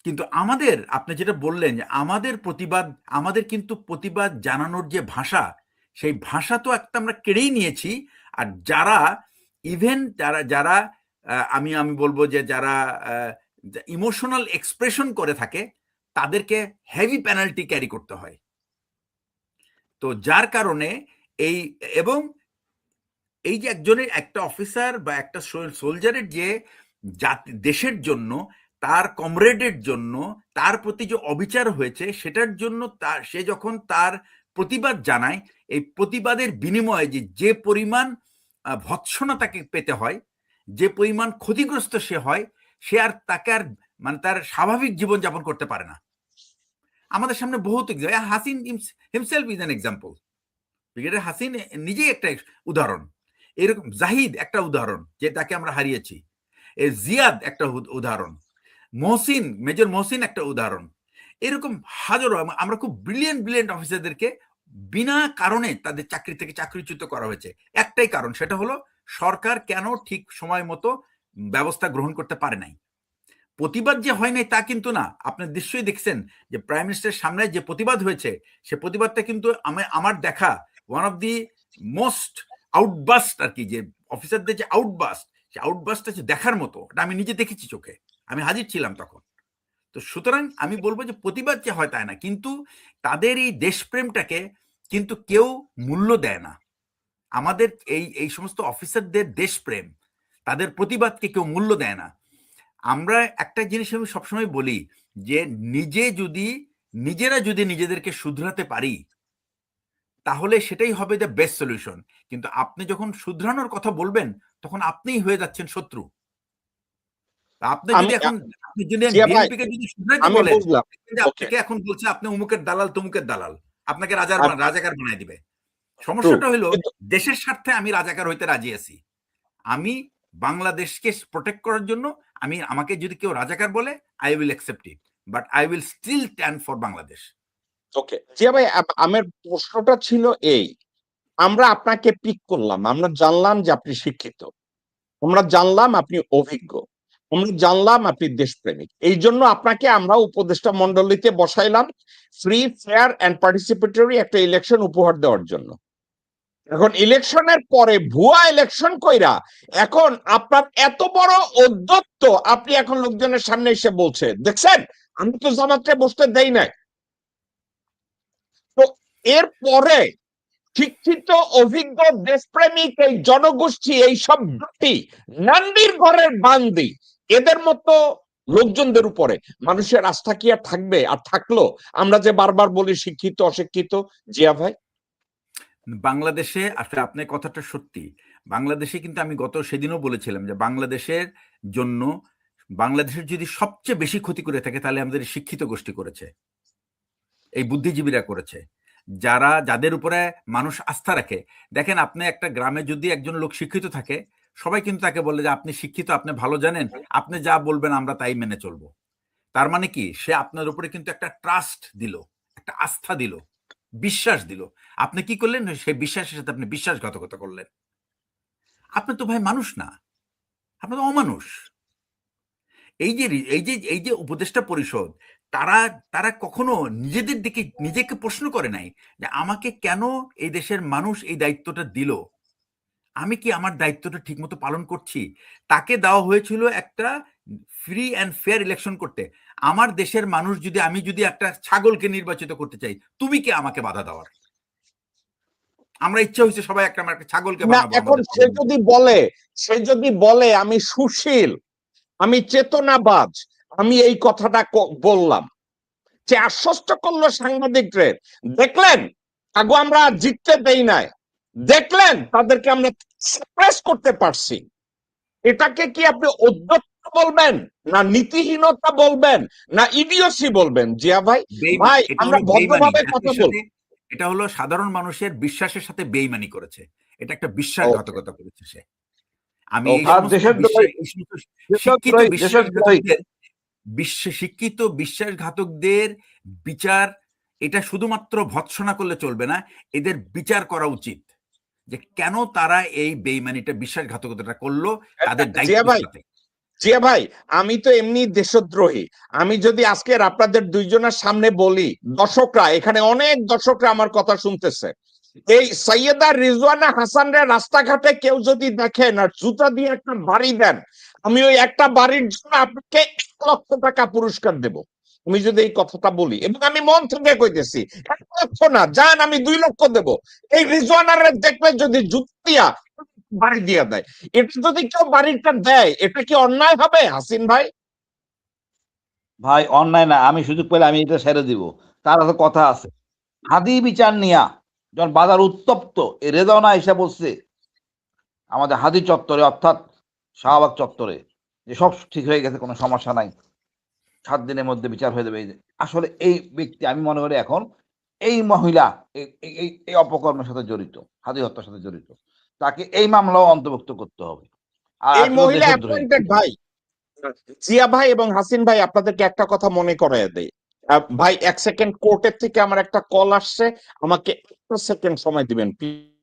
কিন্তু আপনি যেটা বললেন যে আমাদের কিন্তু প্রতিবাদ জানানোর যে ভাষা, সেই ভাষা তো একটা আমরা কেড়েই নিয়েছি। আর যারা আমি বলবো যে যারা ইমোশনাল এক্সপ্রেশন করে থাকে তাদেরকে হেভি পেনাল্টি ক্যারি করতে হয়। তো যার কারণে এবং এই যে একটা অফিসার বা একটা সোলজারের যে দেশের জন্য, তার কমরেডের জন্য তার প্রতি যে অবিচার হয়েছে সেটার জন্য সে যখন তার প্রতিবাদ জানায়, এই প্রতিবাদের বিনিময়ে যে পরিমাণ ভৎসনা তাকে পেতে হয়, যে পরিমাণ ক্ষতিগ্রস্ত সে হয়, সে আর তাকে আর মানে তার স্বাভাবিক জীবনযাপন করতে পারে না। আমাদের সামনে বহুত Hasin himself is an example. Brigadier Hasin নিজেই একটা উদাহরণ, এরকম জাহিদ একটা উদাহরণ যে তাকে আমরা হারিয়েছি, জিয়াদ একটা উদাহরণ, মেজর মহসিন একটা উদাহরণ। এরকম হাজারো, আমরা খুব ব্রিলিয়েন্ট অফিসারদেরকে বিনা কারণে তাদের চাকরি থেকে চাকরিচ্যুত করা হয়েছে। একটাই কারণ, সেটা হলো সরকার কেন ঠিক সময় মতো ব্যবস্থা গ্রহণ করতে পারে নাই। প্রতিবাদ যে হয় নাই তা কিন্তু না। আপনি নিশ্চয়ই দেখছেন যে প্রাইম মিনিস্টারের সামনে যে প্রতিবাদ হয়েছে, সে প্রতিবাদটা কিন্তু আমার দেখা one of the most outburst আর কি, যে অফিসারদের যে আউটবাস্টটা দেখার মতো। এটা আমি নিজে দেখেছি চোখে, আমি হাজির ছিলাম তখন। তো সুতরাং আমি বলবো যে প্রতিবাদ যে হয় তাই না, কিন্তু তাদের এই দেশপ্রেমটাকে কিন্তু কেউ মূল্য দেয় না। আমাদের এই সমস্ত অফিসারদের দেশপ্রেম, তাদের প্রতিবাদকে কেউ মূল্য দেয় না। আমরা একটা জিনিস আমি সবসময় বলি যে নিজেরা যদি নিজেদেরকে শুধরাতে পারি তাহলে সেটাই হবে দ্য বেস্ট সলিউশন। কিন্তু আপনি যখন শুধরানোর কথা বলবেন তখন আপনিই হয়ে যাচ্ছেন শত্রু। আপনি যদি বিএনপিকে যদি শুধরাতে বলেন, আপনাকে এখন বলছে আপনি অমুকের দালাল তমুকের দালাল, আপনাকে রাজাকার বানায় দিবে। সমস্যাটা হলো দেশের স্বার্থে আমি রাজাকার হইতে রাজি আছি। আমি বাংলাদেশকে প্রোটেক্ট করার জন্য আমাকে যদি কেউ রাজাকার বলে, I will accept it, but I will still stand for Bangladesh. Okay Zia ভাই, আমার প্রশ্নটা ছিল এই আমরা আপনাকে পিক করলাম, আমরা জানলাম যে আপনি শিক্ষিত, আমরা জানলাম আপনি অভিজ্ঞ, আমরা জানলাম আপনি দেশপ্রেমিক, এই জন্য আপনাকে আমরা উপদেষ্টা মন্ডলীতে বসাইলাম ফ্রি, ফেয়ার অ্যান্ড পার্টিসিপেটরি একটা ইলেকশন উপহার দেওয়ার জন্য। এখন ইলেকশনের পরে ভুয়া ইলেকশন কইরা এখন আপনার এত বড় ঔদ্ধত্য, আপনি এখন লোকজনের সামনে এসে বলছে, দেখছেন আমি তো জামাতে বসতে দেই নাই। তো এরপরে শিক্ষিত অভিজ্ঞ দেশপ্রেমিক এই জনগোষ্ঠী, এই সব জাতি নান্দির ঘরের বান্দি, এদের মতো লোকজনদের উপরে মানুষের আস্থা কি আর থাকবে? আর থাকলো আমরা যে বারবার বলি শিক্ষিত অশিক্ষিত, জিয়া ভাই? বাংলাদেশে আসলে আপনার কথাটা সত্যি। বাংলাদেশে কিন্তু আমি সেদিনও বলেছিলাম যে বাংলাদেশের জন্য, বাংলাদেশের যদি সবচেয়ে বেশি ক্ষতি করে থাকে তাহলে আমাদের এই শিক্ষিত গোষ্ঠী করেছে, এই বুদ্ধিজীবীরা করেছে, যাদের উপরে মানুষ আস্থা রাখে। দেখেন, আপনি একটা গ্রামে যদি একজন লোক শিক্ষিত থাকে, সবাই কিন্তু তাকে বলে যে আপনি শিক্ষিত, আপনি ভালো জানেন, আপনি যা বলবেন আমরা তাই মেনে চলবো। তার মানে কি, সে আপনার উপরে কিন্তু একটা ট্রাস্ট দিল, একটা আস্থা দিল, বিশ্বাস দিল। আপনি কি করলেন? সেই বিশ্বাসের সাথে আপনি বিশ্বাসঘাতকতা করলেন। আপনি তো ভাই মানুষ না, আপনি তো অমানুষ। এই যে উপদেষ্টা পরিষদ, তারা তারা কখনো নিজেদের দিকে নিজেকে প্রশ্ন করে নাই যে আমাকে কেন এই দেশের মানুষ এই দায়িত্বটা দিল, আমি কি আমার দায়িত্বটা ঠিকমতো পালন করছি? তাকে দেওয়া হয়েছিল একটা ফ্রি অ্যান্ড ফেয়ার ইলেকশন করতে। আমার দেশের মানুষ যদি, আমি যদি একটা ছাগলকে নির্বাচিত করতে চাই, তুমি কে আমাকে বাধা দেওয়ার? আমরা ইচ্ছা হয়েছে সবাই একটা ছাগলকে না, বানাবো এখন আমাদের। সে যদি বলে আমি সুশীল, আমি চেতনাবাজ, আমি এই কথাটা বললাম, যে আশ্বস্ত করলো সাংবাদিকদের, দেখলেন আগো আমরা জিততে দেই নাই, দেখলেন তাদেরকে আমরা সাপ্রেস করতে পারছি। এটাকে কি আপনি ঔদ্ধত্য বলবেন, না নীতিহীনতা বলবেন, না ইডিওসি বলবেন? জিয়া ভাই, ভাই এটা আমরা হলো বেইমানি, ভদ্রভাবে কথা বলবো। এটা হলো সাধারণ মানুষের বিশ্বাসের সাথে বেইমানি করেছে। এটা একটা ওকে, বিশ্বাসঘাতকতা করেছে সে। আমি এই ওকে। আর সমস্ত দেশের দ্রোহী, শিক্ষিত দেশের দ্রোহী। শিক্ষিত বিশ্বাসঘাতকদের বিচার, এটা শুধুমাত্র ভৎসনা করলে চলবে না, এদের বিচার করা উচিত যে কেন তারা এই বেইমানিটা, বিশ্বাসঘাতকতাটা করলো তাদের জিয়া দায়িত্বের ভাই, সাথে। জিয়া ভাই, আমি তো এমনি দেশদ্রোহী। আমি যদি আজকে আপনাদের দুইজনের সামনে বলি, দর্শকরা, এখানে অনেক দর্শকরা আমার কথা শুনতেছে, এই সৈয়দা রিজওয়ানা হাসানের রাস্তাঘাটে কেউ যদি দেখেন আর জুতা দিয়ে একটা বাড়ি দেন, আমি ওই একটা বাড়ির জন্য আপনাকে 1,00,000 টাকা পুরস্কার দেব। আমি যদি এই কথাটা বলি, এবং আমি মন থেকে কইতেছি, 1,00,000 না, যান আমি 2,00,000 দেব। এই রিজওয়ানার দেখলে যদি জুতা দিয়া বাড়ি দিয়ে দেয়, এটা যদি কেউ বাড়িটা দেয়, এটা কি অন্যায় হবে হাসিন ভাই? ভাই অন্যায় না, আমি সুযোগ পেলে আমি এটা ছেড়ে দিব। তার হাতে কথা আছে। হাদি বিচার নিয়া যখন বাজার উত্তপ্ত, এই রেজাওনা এসে বলছে আমাদের হাদি চত্বরে, অর্থাৎ শাহবাগ চত্বরে, যে সব ঠিক হয়ে গেছে, কোনো সমস্যা নাই, 7 দিনের মধ্যে বিচার হয়ে যাবে। আসলে এই ব্যক্তি, আমি মনে করি এখন এই মহিলা এই অপকর্মের সাথে জড়িত, হাদি হত্যার সাথে জড়িত, তাকে এই মামলাও অন্তর্ভুক্ত করতে হবে। আর এই আসলে মহিলা দেশদ্রোহী। অ্যাপয়েন্টেড ভাই। জিয়া ভাই এবং হাসিন ভাই, আপনাদেরকে একটা কথা মনে করায় দেই। ভাই 1 সেকেন্ড, কোর্টের থেকে আমার একটা কল আসছে, আমাকে 1 সেকেন্ড সময় দিবেন please।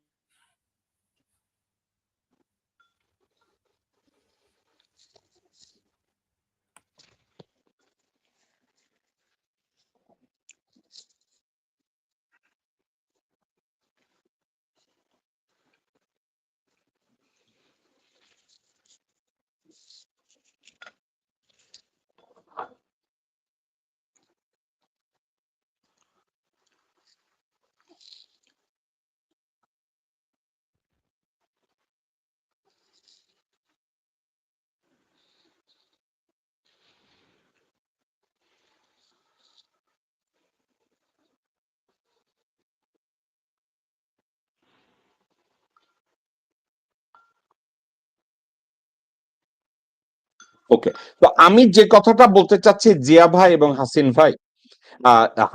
ওকে, তো আমি যে কথাটা বলতে চাচ্ছি জিয়া ভাই এবং হাসিন ভাই,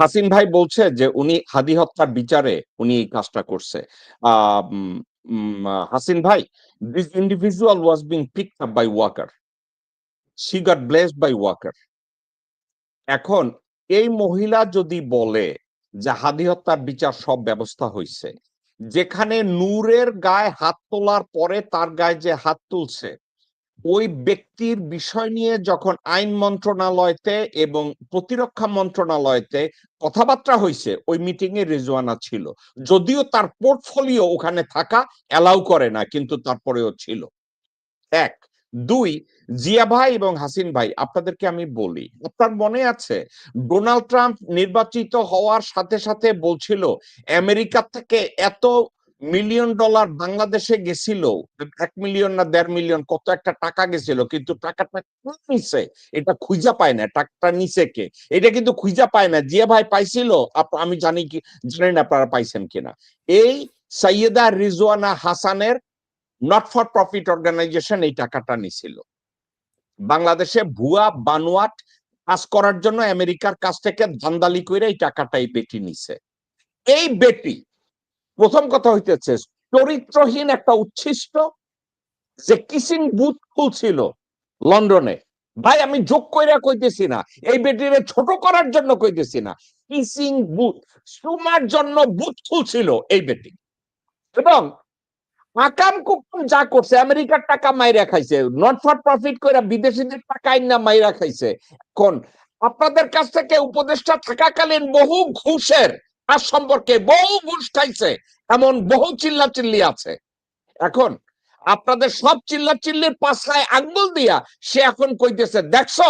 হাসিন ভাই বলছে যে উনি হাদি হত্যার বিচারে উনি এই কাজটা করছে। হাসিন ভাই, this individual was being picked up by Walker, she got blessed by Walker. এখন এই মহিলা যদি বলে যে হাদি হত্যার বিচার সব ব্যবস্থা হয়েছে, যেখানে নূরের গায়ে হাত তোলার পরে তার গায়ে যে হাত তুলছে ওই ব্যক্তির বিষয় নিয়ে যখন আইন মন্ত্রণালয়তে এবং প্রতিরক্ষা মন্ত্রণালয়তে কথাবার্তা হয়েছে, ওই মিটিং এ রিজওয়ানা ছিল, যদিও তার পোর্টফোলিও ওখানে থাকা অ্যালাউ করে না, কিন্তু তারপরেও ছিল। এক। দুই, জিয়া ভাই এবং হাসিন ভাই, আপনাদেরকে আমি বলি, আপনার মনে আছে ডোনাল্ড ট্রাম্প নির্বাচিত হওয়ার সাথে সাথে বলছিল আমেরিকা থেকে এত মিলিয়ন ডলার বাংলাদেশে গেছিল, 1 মিলিয়ন না 1.5 মিলিয়ন কত একটা টাকা গেছিল, কিন্তু টাকাটা নিছে এটা খুঁজা পায় না, টাকাটা নিছে কে এটা কিন্তু খুঁজা পায় না। জিয়া ভাই পাইছিল, আমি জানি কি জানেন আপনারা পাইছেন কিনা, এই সৈয়দা রিজওয়ানা হাসানের নট ফর প্রফিট অর্গানাইজেশন এই টাকাটা নিছিল বাংলাদেশে ভুয়া বানোয়াট কাজ করার জন্য আমেরিকার কাছ থেকে ধান্দালি করে এই টাকাটা এই বেটি নিছে। এই বেটি প্রথম কথা হইতেছে চরিত্রহীন একটা উচ্ছিষ্ট, যে কিসিং বুথ খুলছিল লন্ডনে। ভাই আমি যোগ কইরা কইতেছি না, এই বেটিরে ছোট করার জন্য কইতেছি না, কিসিং বুথ সুমার জন্য বুথ খুলছিল এই বেটি, এবং আকাম কুকুম যা করছে আমেরিকার টাকা মাইরা খাইছে, নট ফর প্রফিট কইরা বিদেশিদের টাকা আইনা মাইরা খাইছে। এখন আপনাদের কাছ থেকে উপদেষ্টা থাকাকালীন বহু ঘুষের তার সম্পর্কে বহু ঘুষ খাইছে, এমন বহু চিল্লাচিল্লি আছে। এখন আপনাদের সব চিল্লাচিল্লির পাশায় আঙ্গুল দিয়া সে এখন কইতেছে দেখছো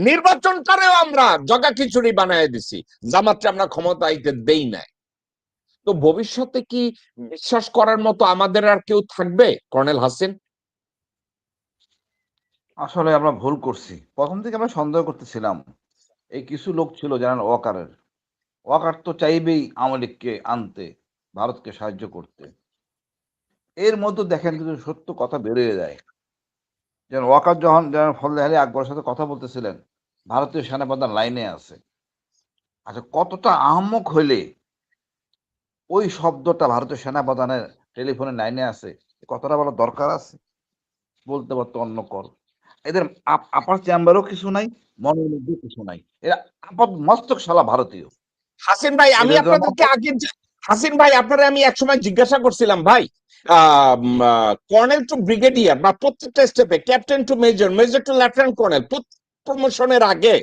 নির্বাচনটারেও আমরা জগা খিচুড়ি বানায় দিছি, জামাতকে আমরা ক্ষমতা আইতে দেই নাই। তো ভবিষ্যতে কি বিশ্বাস করার মতো আমাদের আর কেউ থাকবে কর্নেল হাসিন? আসলে আমরা ভুল করছি, প্রথম থেকে আমরা সন্দেহ করতেছিলাম এই কিছু লোক ছিল যারা ওয়াকারের, ওয়াকার তো চাইবেই আওয়ামী লীগকে আনতে, ভারতকে সাহায্য করতে। এর মধ্যে দেখেন কিছু সত্য কথা বেরিয়ে যায়। যেন ওয়াকার যখন ফজলে আলী আকবরের সাথে কথা বলতেছিলেন, ভারতীয় সেনাপ্রধান লাইনে আছে। আচ্ছা, কতটা আহম্মক হইলে ওই শব্দটা ভারতীয় সেনাপ্রধানের টেলিফোনে লাইনে আছে, কতটা বলা দরকার আছে? বলতে পারতো অন্য কর। এদের আপার চেম্বারও কিছু নাই, মনের মধ্যে কিছু নাই, এরা আপাত মস্তক শালা ভারতীয়। হাসিন ভাই আমি এদের জন্য আপনাদেরকে আগে হাসিন ভাই আপনারা আমি একসময় জিজ্ঞাসা করছিলাম ভাই, কর্নেল টু ব্রিগেডিয়ার বা প্রত্যেকটা স্টেপে captain to major, major to lieutenant colonel প্রমোশনের আগে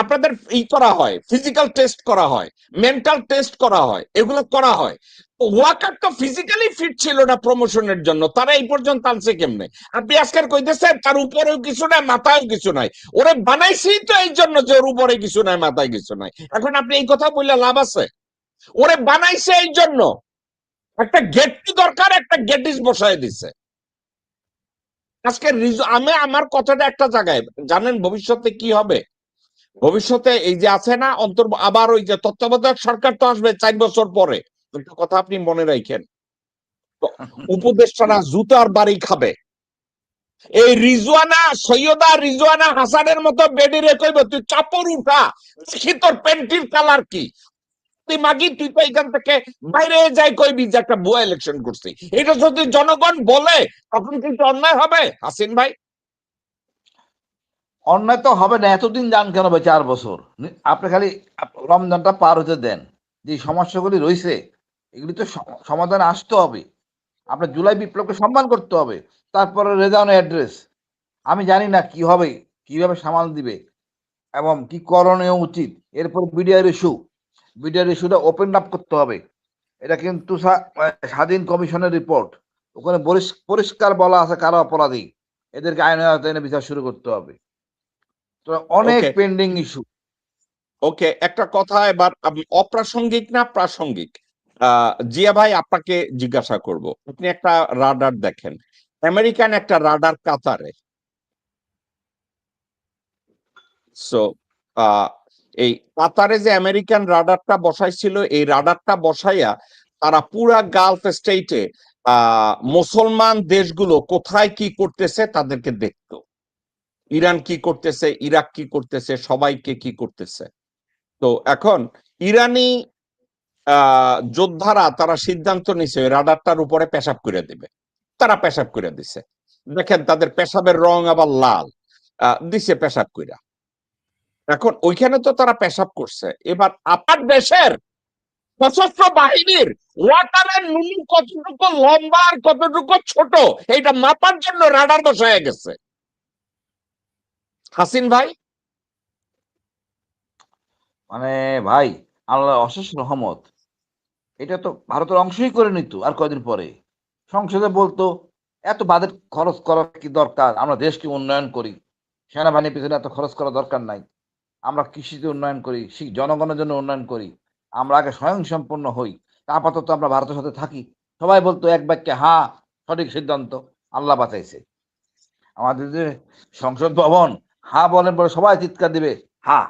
আপনাদের করা হয়, ফিজিক্যাল টেস্ট করা হয়, মেন্টাল টেস্ট করা হয়, এগুলো করা হয়। ওয়াকার তো ফিজিক্যালি ফিট ছিল না প্রমোশনের জন্য, তারা এই পর্যন্ত আনছে কেমনে? আপনি আজকের কইতেছেন তার উপরেও কিছু নাই মাথায়ও কিছু নাই, ওরে বানাইছি তো এই জন্য যে ওর উপরে কিছু নাই মাথায় কিছু নাই। এখন আপনি এই কথা বললে লাভ আছে? ওরে বানাইছে এই জন্য একটা গেট দরকার, একটা গেটিস বসায় দিছে। আজকে আমি আমার কথাটা একটা জায়গায় জানেন ভবিষ্যতে কি হবে? ভবিষ্যতে এই যে আছে না আবার ওই যে তত্ত্বাবধায়ক সরকার তো আসবে 4 বছর পরে, একটা কথা আপনি মনে রাখেন, উপদেষ্টারা জুতার বাড়ি খাবে। এই রিজওয়ানা সৈয়দা রিজওয়ানা হাসানের মতো বেডিরে কইব তুই চাপড় উঠা, দেখি তোর প্যান্টির কালার কি, তুই মাগি তুই তো এখান থেকে বাইরে যাই কইবি যে একটা ভুয়া ইলেকশন করছি। এটা যদি জনগণ বলে তখন কিন্তু অন্যায় হবে হাসিন ভাই? অন্যায় তো হবে না, এতদিন যান কেন ভাই? 4 বছর আপনি খালি রমজানটা পার হতে দেন। যে সমস্যাগুলি রয়েছে এগুলি তো সমাধানে আসতে হবে। আপনার জুলাই বিপ্লবকে সম্মান করতে হবে, তারপরে রেজাউন অ্যাড্রেস। আমি জানি না কি হবে, কিভাবে সামাল দিবে এবং কি করণীয় উচিত। এরপর বিডিআর ইস্যুটা ওপেন আপ করতে হবে। এটা কিন্তু স্বাধীন কমিশনের রিপোর্ট, ওখানে পরিষ্কার বলা আছে কারা অপরাধী, এদেরকে আইনের আওতায় বিচার শুরু করতে হবে। তো অনেক পেন্ডিং ইস্যু। ওকে, একটা কথা এবার অপ্রাসঙ্গিক না প্রাসঙ্গিক, জিয়া ভাই আপনাকে জিজ্ঞাসা করব, আপনি একটা রাডার দেখেন, আমেরিকান একটা রাডার কাতারে। সো এই কাতারে যে আমেরিকান রাডারটা বসাইছিল, এই রাডারটা বসাইয়া তারা পুরা গালফ স্টেটে মুসলমান দেশগুলো কোথায় কি করতেছে তাদেরকে দেখতো, ইরান কি করতেছে, ইরাক কি করতেছে, সবাইকে কি করতেছে। তো এখন ইরানি যোদ্ধারা তারা সিদ্ধান্ত নিছে রাডারটার উপরে পেশাব করে দিবে, তারা পেশাব করে দিছে। দেখেন তাদের পেশাবের রং আবার লাল, দিছে পেশাব কইরা। এখন ওইখানে তো তারা পেশাব করছে, এবার আপনার দেশের সশস্ত্র বাহিনীর ওয়াটারের নুনি কতটুকু লম্বা আর কতটুকু ছোট এটা মাপার জন্য রাডার বসায় গেছে। হাসিন ভাই, মানে ভাই, আল্লাহ অশেষ রহমত, এটা তো ভারতের অংশই করে নিত আর কয়দিন পরে। সংসদে বলতো এত বাজেট খরচ করার কি দরকার, আমরা দেশকে উন্নয়ন করি, সেনাবাহিনীর পিছনে এত খরচ করার দরকার নাই, আমরা কৃষিতে উন্নয়ন করি, জনগণের জন্য উন্নয়ন করি, আমরা আগে স্বয়ংসম্পূর্ণ হই, আপাতত আমরা ভারতের সাথে থাকি। সবাই বলতো এক বাক্যে হ্যাঁ, সঠিক সিদ্ধান্ত, আল্লাহ বাঁচাইছে। আমাদের যে সংসদ ভবন, হ্যাঁ বলেন পরে সবাই চিৎকার দিবে হ্যাঁ,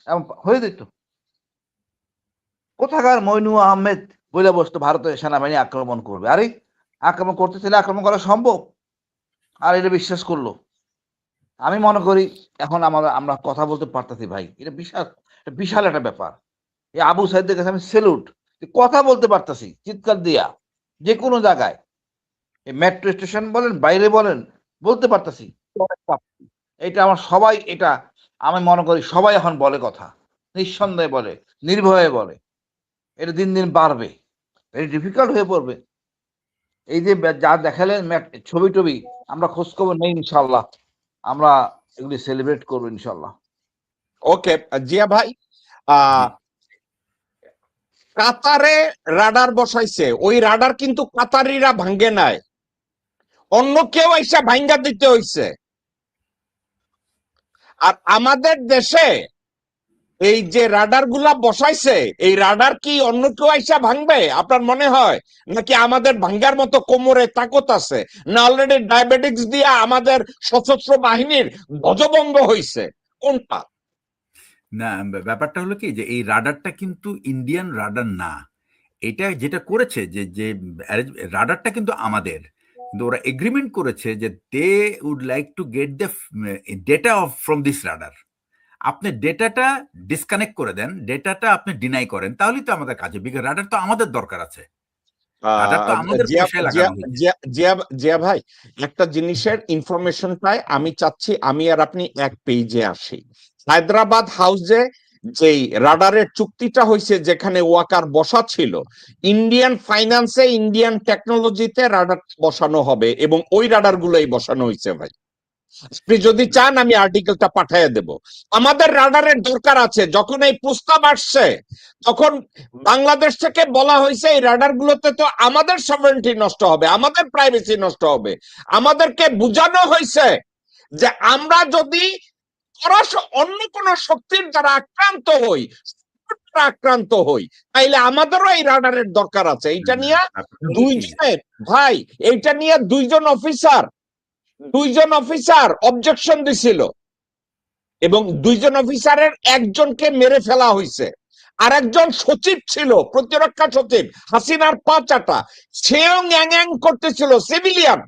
এমন হয়ে যেত। কোথাকার মইনু আহমেদ বলে বসতো ভারতের সেনাবাহিনী আক্রমণ করবে, আরে আক্রমণ করতে চাইলে আক্রমণ করা সম্ভব, আর এটা বিশ্বাস করলো। আমি মনে করি এখন আমরা কথা বলতে পারতেছি ভাই, এটা বিশাল বিশাল একটা ব্যাপার। এই আবু সাইদের কাছে আমি সেলুট, কথা বলতে পারতেছি চিৎকার দিয়া, যে কোনো জায়গায়, এই মেট্রো স্টেশন বলেন বাইরে বলেন, বলতে পারতেছি। এটা আমার সবাই, এটা আমি মনে করি সবাই এখন বলে কথা, নিঃসন্দেহে বলে, নির্ভয়ে বলে। এটা দিন দিন বাড়বে, ভেরি ডিফিকাল্ট হয়ে পড়বে। এই যে যা দেখালেন ছবি টবি, আমরা খোঁজ খবর নেই, ইনশাল্লাহ আমরা এগুলি সেলিব্রেট করবো ইনশাল্লাহ। ওকে জিয়া ভাই, কাতারে রাডার বসাইছে, ওই রাডার কিন্তু কাতারিরা ভাঙ্গে নাই, অন্য কেউ এসে ভাঙ্গা দিতে হইছে। আর আমাদের দেশে এই যে রাডার গুলা বসাইছে, এই রাডার কি অন্য কেউ আইসা ভাঙবে আপনার মনে হয়, নাকি আমাদের ভাঙ্গার মতো কোমরে তাকত আছে, না অলরেডি ডায়াবেটিক্স দিয়ে আমাদের সশস্ত্র বাহিনীর ধ্বজভঙ্গ হইছে, কোনটা? না, ব্যাপারটা হলো কি যে এই রাডারটা কিন্তু ইন্ডিয়ান রাডার না। এটা যেটা করেছে যে যে রাডারটা কিন্তু আমাদের, কিন্তু ওরা এগ্রিমেন্ট করেছে যে they would like to get the data of from this radar. আপনি ডেটাটা ডিসকানেক্ট করে দেন, ডেটাটা আপনি ডিনাই করেন, তাহলেই তো আমাদের কাজে, বিকজ রাডার তো আমাদের দরকার আছে, রাডার তো আমাদের পয়সায় লাগানো হয়েছে। জিয়া ভাই, একটা জিনিসের ইনফরমেশন পাই, আমি চাচ্ছি আমি আর আপনি এক পেজে আসি। হায়দ্রাবাদ হাউসে যেই রাডারের চুক্তিটা হয়েছে, যেখানে ওয়াকার বসা ছিল, ইন্ডিয়ান ফাইন্যান্সে ইন্ডিয়ান টেকনোলজিতে রাডার বসানো হবে, এবং ওই রাডার গুলোই বসানো হয়েছে ভাই। আপনি যদি চান আমি আর্টিকেলটা পাঠিয়ে দেব। আমাদের রাডারের দরকার আছে। যখন এই প্রস্তাব আসছে, তখন বাংলাদেশ থেকে বলা হয়েছে এই রাডার গুলোতে তো আমাদের সভরেন্টি নষ্ট হবে, আমাদের প্রাইভেসি নষ্ট হবে। আমাদেরকে বোঝানো হয়েছে যে আমরা যদি অন্য কোন শক্তির দ্বারা আক্রান্ত হই, তাইলে আমাদেরও এই রাডারের দরকার আছে। এইটা নিয়ে দুইজনের ভাই, এইটা নিয়ে দুইজন অফিসার অবজেকশন দিছিল, এবং দুইজন অফিসারের একজনকে মেরে ফেলা হয়েছে। আর একজন সচিব ছিল, প্রতিরক্ষা সচিব, হাসিনার পা চাটা, সেও গ্যাং করতেছিল, সিভিলিয়ান,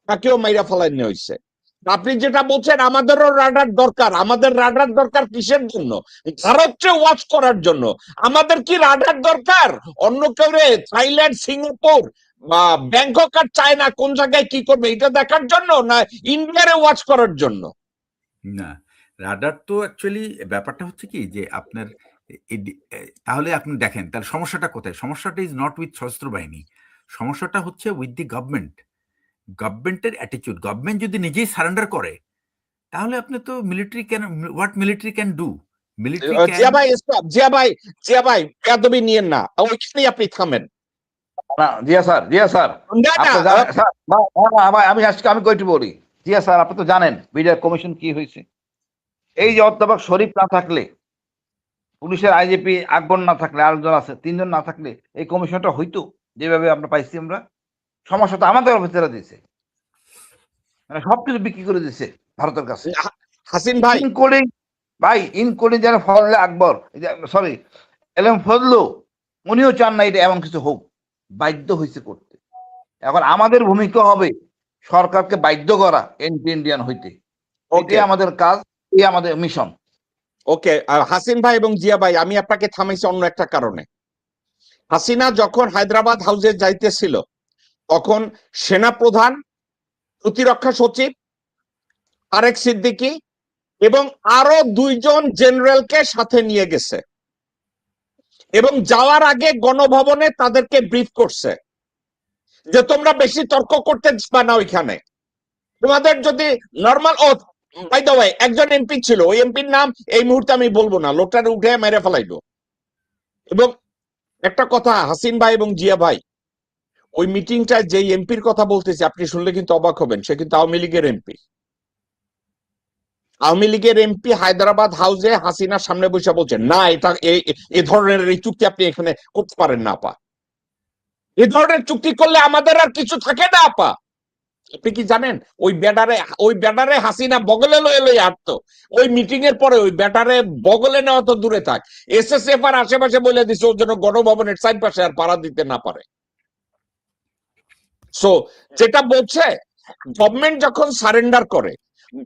তাকেও মাইরা ফেলাই নিয়ে হয়েছে। আপনি যেটা বলছেন আমাদেরও রাডার দরকার, আমাদের রাডার দরকার কিসের জন্য? ভারতকে ওয়াচ করার জন্য। আমাদের কি রাডার দরকার অন্য কেউ থাইল্যান্ড, সিঙ্গাপুর বা ব্যাংকক আর চায়না কোন জায়গায় কি করবে এটা দেখার জন্য, না ইন্ডিয়ারে ওয়াচ করার জন্য? না, রাডার তো অ্যাকচুয়ালি ব্যাপারটা হচ্ছে কি যে আপনার তাহলে আপনি দেখেন তাহলে সমস্যাটা কোথায়? সমস্যাটা ইজ নট উইথ সশস্ত্র বাহিনী, সমস্যাটা হচ্ছে উইথ দি গভর্নমেন্ট। গভর্নমেন্টের অ্যাটিটিউড। গভর্নমেন্ট যদি নিজেই সারেন্ডার করে, তাহলে আপনি তো military can, what military can do, military Zia ভাই স্টপ, জিয়া ভাই বেয়াদবি নিয়েন না, ওইখানেই আপনি থামেন। না জিয়া স্যার, আমি আজকে আমি কইটি বলি, জিয়া স্যার আপনি তো জানেন বিডিআর কমিশন কি হয়েছে। এই যে অধ্যাপক শরীফ না থাকলে, পুলিশের আইজিপি আকবর না থাকলে, আরেকজন আছে, তিনজন না থাকলে এই কমিশনটা হইতো যেভাবে আমরা পাইছি। আমরা সমস্যা তো আমাদের অফিসাররা দিয়েছে, মানে সবকিছু বিক্রি করে দিচ্ছে ভারতের কাছে। হাসিন ভাই, ইনকোডিং যেন ফজলে আকবর, সরি এলএম ফজলু, উনিও চান না এটা এমন কিছু হোক, বাধ্য হয়েছে করতে। এখন আমাদের ভূমিকা হবে সরকারকে বাধ্য করা ইন্ডিয়ান হইতে। এটাই আমাদের কাজ, এই আমাদের মিশন। ওকে হাসিন ভাই এবং জিয়া ভাই, আমি আপনাকে থামাইছি অন্য একটা কারণে। হাসিনা যখন হায়দ্রাবাদ হাউসে যাইতেছিল, তখন সেনাপ্রধান, প্রতিরক্ষা সচিব তারেক সিদ্দিকী এবং আরো দুইজন জেনারেলকে সাথে নিয়ে গেছে, এবং যাওয়ার আগে গণভবনে তাদেরকে ব্রিফ করছে যে তোমরা বেশি তর্ক করতে যাবে না ওইখানে, তোমাদের যদি normal. Oh by the way, একজন এমপি ছিল, ওই এমপির নাম এই মুহূর্তে আমি বলবো না, লোকটার উঠে মেরে ফেলাইবো। এবং একটা কথা, হাসিন ভাই এবং জিয়া ভাই, ওই মিটিংটা যেই এমপির কথা বলতেছি আপনি শুনলে কিন্তু অবাক হবেন, সে কিন্তু আওয়ামী লীগের এমপি। আওয়ামী লীগের এমপি হায়দ্রাবাদ হাউসে হাসিনার সামনে বসে বলছে না, এটা এই ধরনের এই চুক্তি আপনি এখানে করতে পারেন না আপা, এই ধরনের চুক্তি করলে আমাদের আর কিছু থাকে না আপা। আপনি কি জানেন ওই ব্যাটারে হাসিনা বগলে লয়ে লয়ে হাঁটতো। ওই মিটিং এর পরে ওই ব্যাটারে বগলে নেওয়া তো দূরে থাক, এসএসএফ আর আশেপাশে বলে দিছে ওর জন্য গণভবনের সাইড পাশে আর পাড়া দিতে না পারে। সো যেটা বলছে, গভর্নমেন্ট যখন সারেন্ডার করে,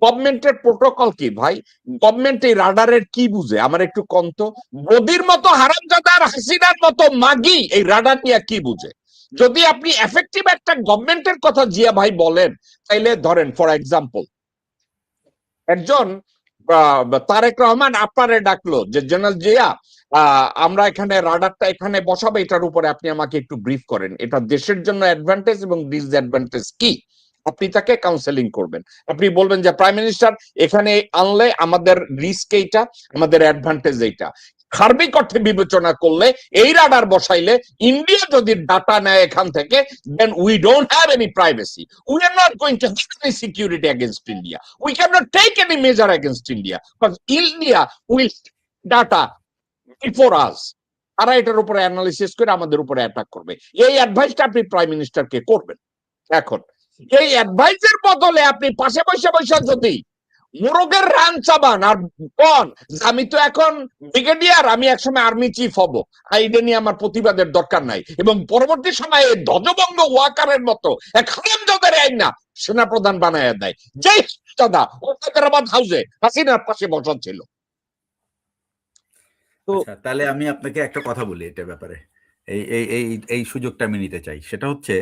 গভর্নমেন্টের প্রোটোকল কি ভাই? গভর্নমেন্ট এই রাডারের কি বুঝে আমার একটু কন্ত? মোদির মতো হারামজাদা আর হাসিনার মতো মাগি এই রাডার নিয়ে কি বুঝে? যদি আপনি এফেক্টিভ একটা গভর্নমেন্টের কথা জিয়া ভাই বলেন, তাইলে ধরেন ফর এক্সাম্পল একজন তারেক রহমান আপনারে ডাকলো যে জেনারেল জিয়া, আমরা এখানে রাডারটা এখানে বসাবো, এটার উপরে আপনি আমাকে একটু ব্রিফ করেন, এটা দেশের জন্য অ্যাডভান্টেজ এবং ডিসঅ্যাডভান্টেজ কি। আপনি তাকে কাউন্সেলিং করবেন, আপনি বলবেন যে প্রাইম মিনিস্টার এখানে আনলে আমাদের রিস্ক এইটা, আমাদের অ্যাডভান্টেজ এইটা। সার্বিক অর্থে বিবেচনা করলে এই রাডার বসাইলে ইন্ডিয়া যদি ডাটা নেয় এখান থেকে, then we don't have any privacy, we are not going to have any security against India, we cannot take any measure against India because India will data before us, তারা এটার উপরে analysis করে আমাদের উপরে attack করবে। এই অ্যাডভাইসটা আপনি prime মিনিস্টারকে করবেন। এখন এই অ্যাডভাইসের বদলে আপনি পাশে বসে বসে যদি মোরগের রান চাবান আর কোন আমি তো এখন ব্রিগেডিয়ার, আমি একসময় আর্মি চিফ হব, এটা নিয়ে আমার প্রতিবাদের দরকার নাই, এবং পরবর্তী সময়ে ধ্বজভঙ্গ ওয়াকারের মতো এক হারামজাদার আইনা সেনাপ্রধান বানায় দেয়, যে দাদা ও হায়দ্রাবাদ হাউসে হাসিনার পাশে বসা ছিল। তো আচ্ছা, তাহলে আমি আপনাকে একটা কথা বলি এটা ব্যাপারে, এই এই এই এই সুযোগটা আমি নিতে চাই। সেটা হচ্ছে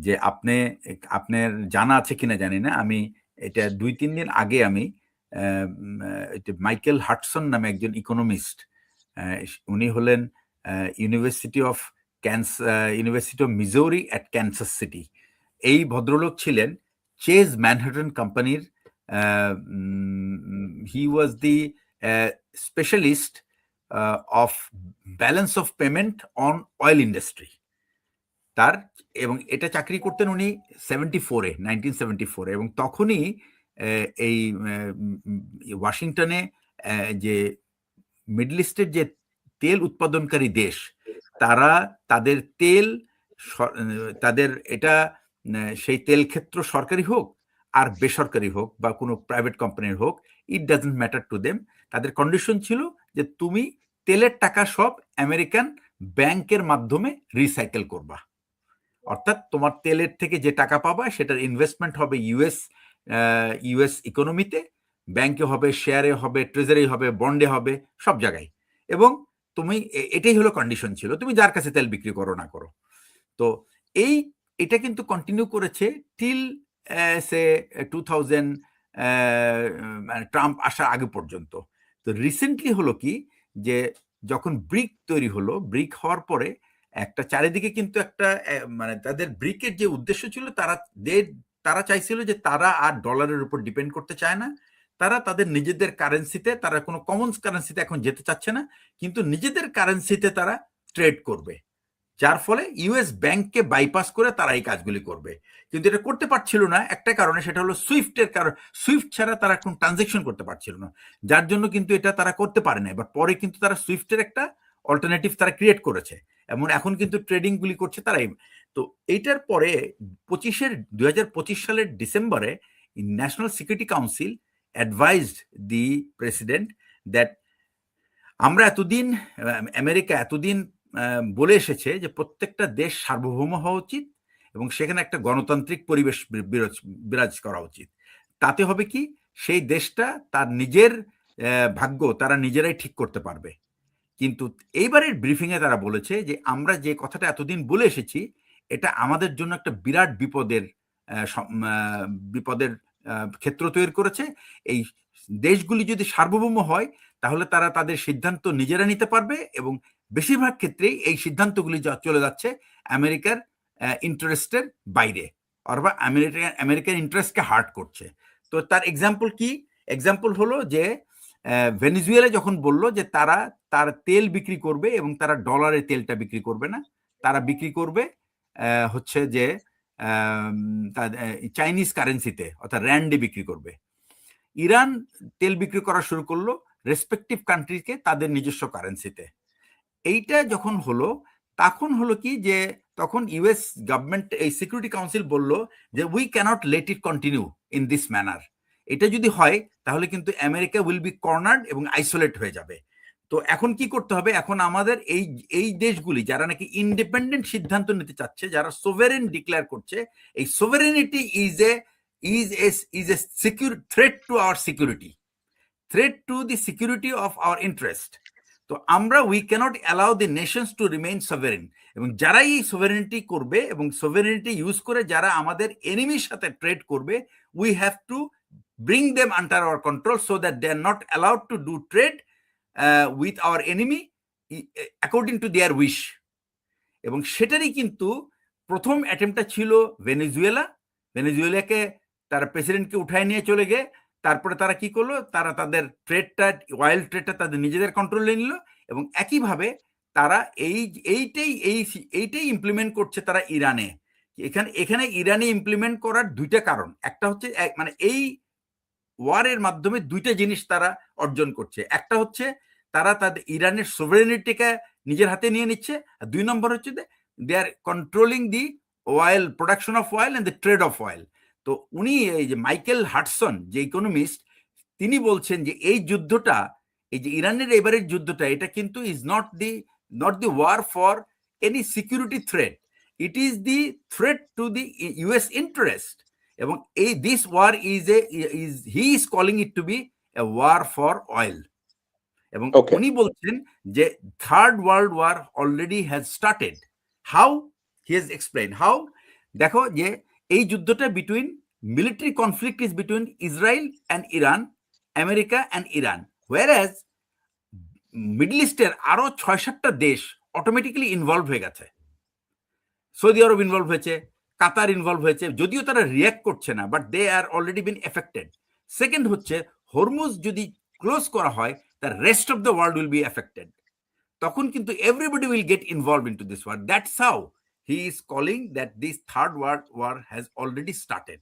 যে আপনার জানা আছে কিনা জানি না, আমি এটা 2-3 দিন আগে আমি মাইকেল হাডসন নামে একজন ইকোনমিস্ট, উনি হলেন university of মিজোরি at Kansas city. এই ভদ্রলোক ছিলেন চেজ ম্যানহাটন কোম্পানির, হি ওয়াজ দি specialist of balance of payment on oil industry তার, এবং এটা চাকরি করতেন উনি 1974 এবং তখনই এই ওয়াশিংটনে যে মিডল ইস্টের যে তেল উৎপাদনকারী দেশ, তারা তাদের এটা সেই তেল ক্ষেত্র সরকারি হোক আর বেসরকারি হোক বা কোনো প্রাইভেট কোম্পানির হোক, it doesn't matter to them. তাদের কন্ডিশন ছিল যে তুমি তেলের টাকা সব আমেরিকান ব্যাংকের মাধ্যমে রিসাইকেল করবা, অর্থাৎ তোমার তেলের থেকে যে টাকা পাবা সেটার ইনভেস্টমেন্ট হবে ইউএস ইকোনমিতে, ব্যাংকে হবে, শেয়ারে হবে, ট্রেজারি হবে, বন্ডে হবে, সব জায়গায়। এবং তুমি এটাই হলো কন্ডিশন ছিল, তুমি যার কাছে তেল বিক্রি করো না করো। তো এটা কিন্তু কন্টিনিউ করেছে টিল সে 2000 ট্রাম্প আসার আগে পর্যন্ত। তো রিসেন্টলি হলো কি, যে যখন ব্রিক তৈরি হলো, ব্রিক হওয়ার পরে একটা চারিদিকে কিন্তু একটা মানে তাদের ব্রিকের যে উদ্দেশ্য ছিল, তারা চাইছিল যে তারা আর ডলারের উপর ডিপেন্ড করতে চায় না, তারা তাদের নিজেদের কারেন্সিতে, তারা কোনো কমন কারেন্সিতে এখন যেতে চাচ্ছে না, কিন্তু নিজেদের কারেন্সিতে তারা ট্রেড করবে, যার ফলে ইউএস ব্যাংককে বাইপাস করে তারা এই কাজগুলি করবে। কিন্তু এটা করতে পারছিল না একটা কারণে, সেটা হলো সুইফটের কারণ। সুইফট ছাড়া তারা এখন ট্রানজেকশন করতে পারছিল না, যার জন্য কিন্তু এটা তারা করতে পারে না। এবার পরে কিন্তু তারা সুইফটের একটা অল্টারনেটিভ তারা ক্রিয়েট করেছে, এমন এখন কিন্তু ট্রেডিং গুলি করছে তারাই। তো এইটার পরে 2025 সালের ডিসেম্বরে national security council অ্যাডভাইজড the president that আমরা আমেরিকা এতদিন বলে এসেছে যে প্রত্যেকটা দেশ সার্বভৌম হওয়া উচিত এবং সেখানে একটা গণতান্ত্রিক পরিবেশ বিরাজ করা উচিত। তাতে হবে কি, সেই দেশটা তার নিজের ভাগ্য তারা নিজেরাই ঠিক করতে পারবে। কিন্তু এইবারের ব্রিফিংয়ে তারা বলেছে যে আমরা যে কথাটা এতদিন বলে এসেছি, এটা আমাদের জন্য একটা বিরাট বিপদের ক্ষেত্র তৈরি করেছে। এই দেশগুলি যদি সার্বভৌম হয় তাহলে তারা তাদের সিদ্ধান্ত নিজেরা নিতে পারবে এবং বেশিরভাগ ক্ষেত্রেই এই সিদ্ধান্তগুলি চলে যাচ্ছে আমেরিকার ইন্টারেস্টের বাইরে, অথবা আমেরিকার ইন্টারেস্টকে হার্ট করছে। তো তার এক্সাম্পল কি? এক্সাম্পল হলো যে ভেনেজুয়েলা যখন বলল যে তার তেল বিক্রি করবে এবং তারা ডলারে তেলটা বিক্রি করবে না, তারা বিক্রি করবে হচ্ছে যে চাইনিজ কারেন্সিতে, অর্থাৎ র্যান্ডে বিক্রি করবে। ইরান তেল বিক্রি করা শুরু করলো রেসপেক্টিভ কান্ট্রিকে তাদের নিজস্ব কারেন্সিতে। এইটা যখন হলো, তখন হলো কি যে তখন ইউএস গভর্নমেন্ট, এই সিকিউরিটি কাউন্সিল বলল যে we cannot let it continue in this manner. এটা যদি হয় তাহলে কিন্তু আমেরিকা উইল বি কর্নার্ড এবং আইসোলেট হয়ে যাবে। তো এখন কি করতে হবে? এখন আমাদের এই দেশগুলি যারা নাকি ইন্ডিপেন্ডেন্ট সিদ্ধান্ত নিতে চাচ্ছে, যারা সোভারেন ডিক্লেয়ার করছে, এই sovereignty is a secure threat to our security, threat to the security of our interest. তো আমরা we cannot allow the nations to remain sovereign, এবং যারাই এই সোভারেনিটি করবে এবং সোভারেনিটি ইউজ করে যারা আমাদের এনিমির সাথে ট্রেড করবে, we have to bring them under our control so that they are not allowed to do trade with our enemy according to their wish. এবং সেটারই কিন্তু প্রথম অ্যাটেম্পটা ছিল ভেনেজুয়েলাকে তারা প্রেসিডেন্টকে উঠায় নিয়ে চলে গিয়ে তারপরে তারা কি করলো, তারা তাদের ট্রেডটা, অয়েল ট্রেডটা তাদের নিজেদের কন্ট্রোলে নিল, এবং একইভাবে তারা এইটাই ইমপ্লিমেন্ট করছে তারা ইরানে। এখানে ইরানে ইমপ্লিমেন্ট করার দুইটা কারণ। একটা হচ্ছে মানে এই ওয়ারের মাধ্যমে দুইটা জিনিস তারা অর্জন করছে। একটা হচ্ছে তারা তাদের ইরানের সোভারেনিটিকে নিজের হাতে নিয়ে নিচ্ছে, আর দুই নম্বর হচ্ছে they are controlling the oil production of oil and the trade of oil. তো উনি এই যে মাইকেল হাডসন যে ইকোনমিস্ট, তিনি বলছেন যে এই যুদ্ধটা, এই যে ইরানের এবারের যুদ্ধটা, এটা কিন্তু is not the war for any security threat, it is the threat to the US interest. এবং এই this war he is calling it to be a war for oil. এবং উনি বলছেন যে third world war already has started. How? He has explain how. দেখো যে এই যুদ্ধটা military conflict is between Israel and Iran, America and Iran, whereas middle ইস্টের আরো ৬-৭টা দেশ অটোমেটিক্যালি ইনভলভ হয়ে গেছে। সৌদি আরব ইনভলভ হয়েছে, কাতার ইনভলভ হয়েছে, যদিও তারা রিয়াক্ট করছে না, but they are already been affected. Second হচ্ছে হরমুজ যদি ক্লোজ করা হয়, the rest of the world will be affected. তখন কিন্তু everybody will get involved into this war. That's how he is calling that this third world war has already started.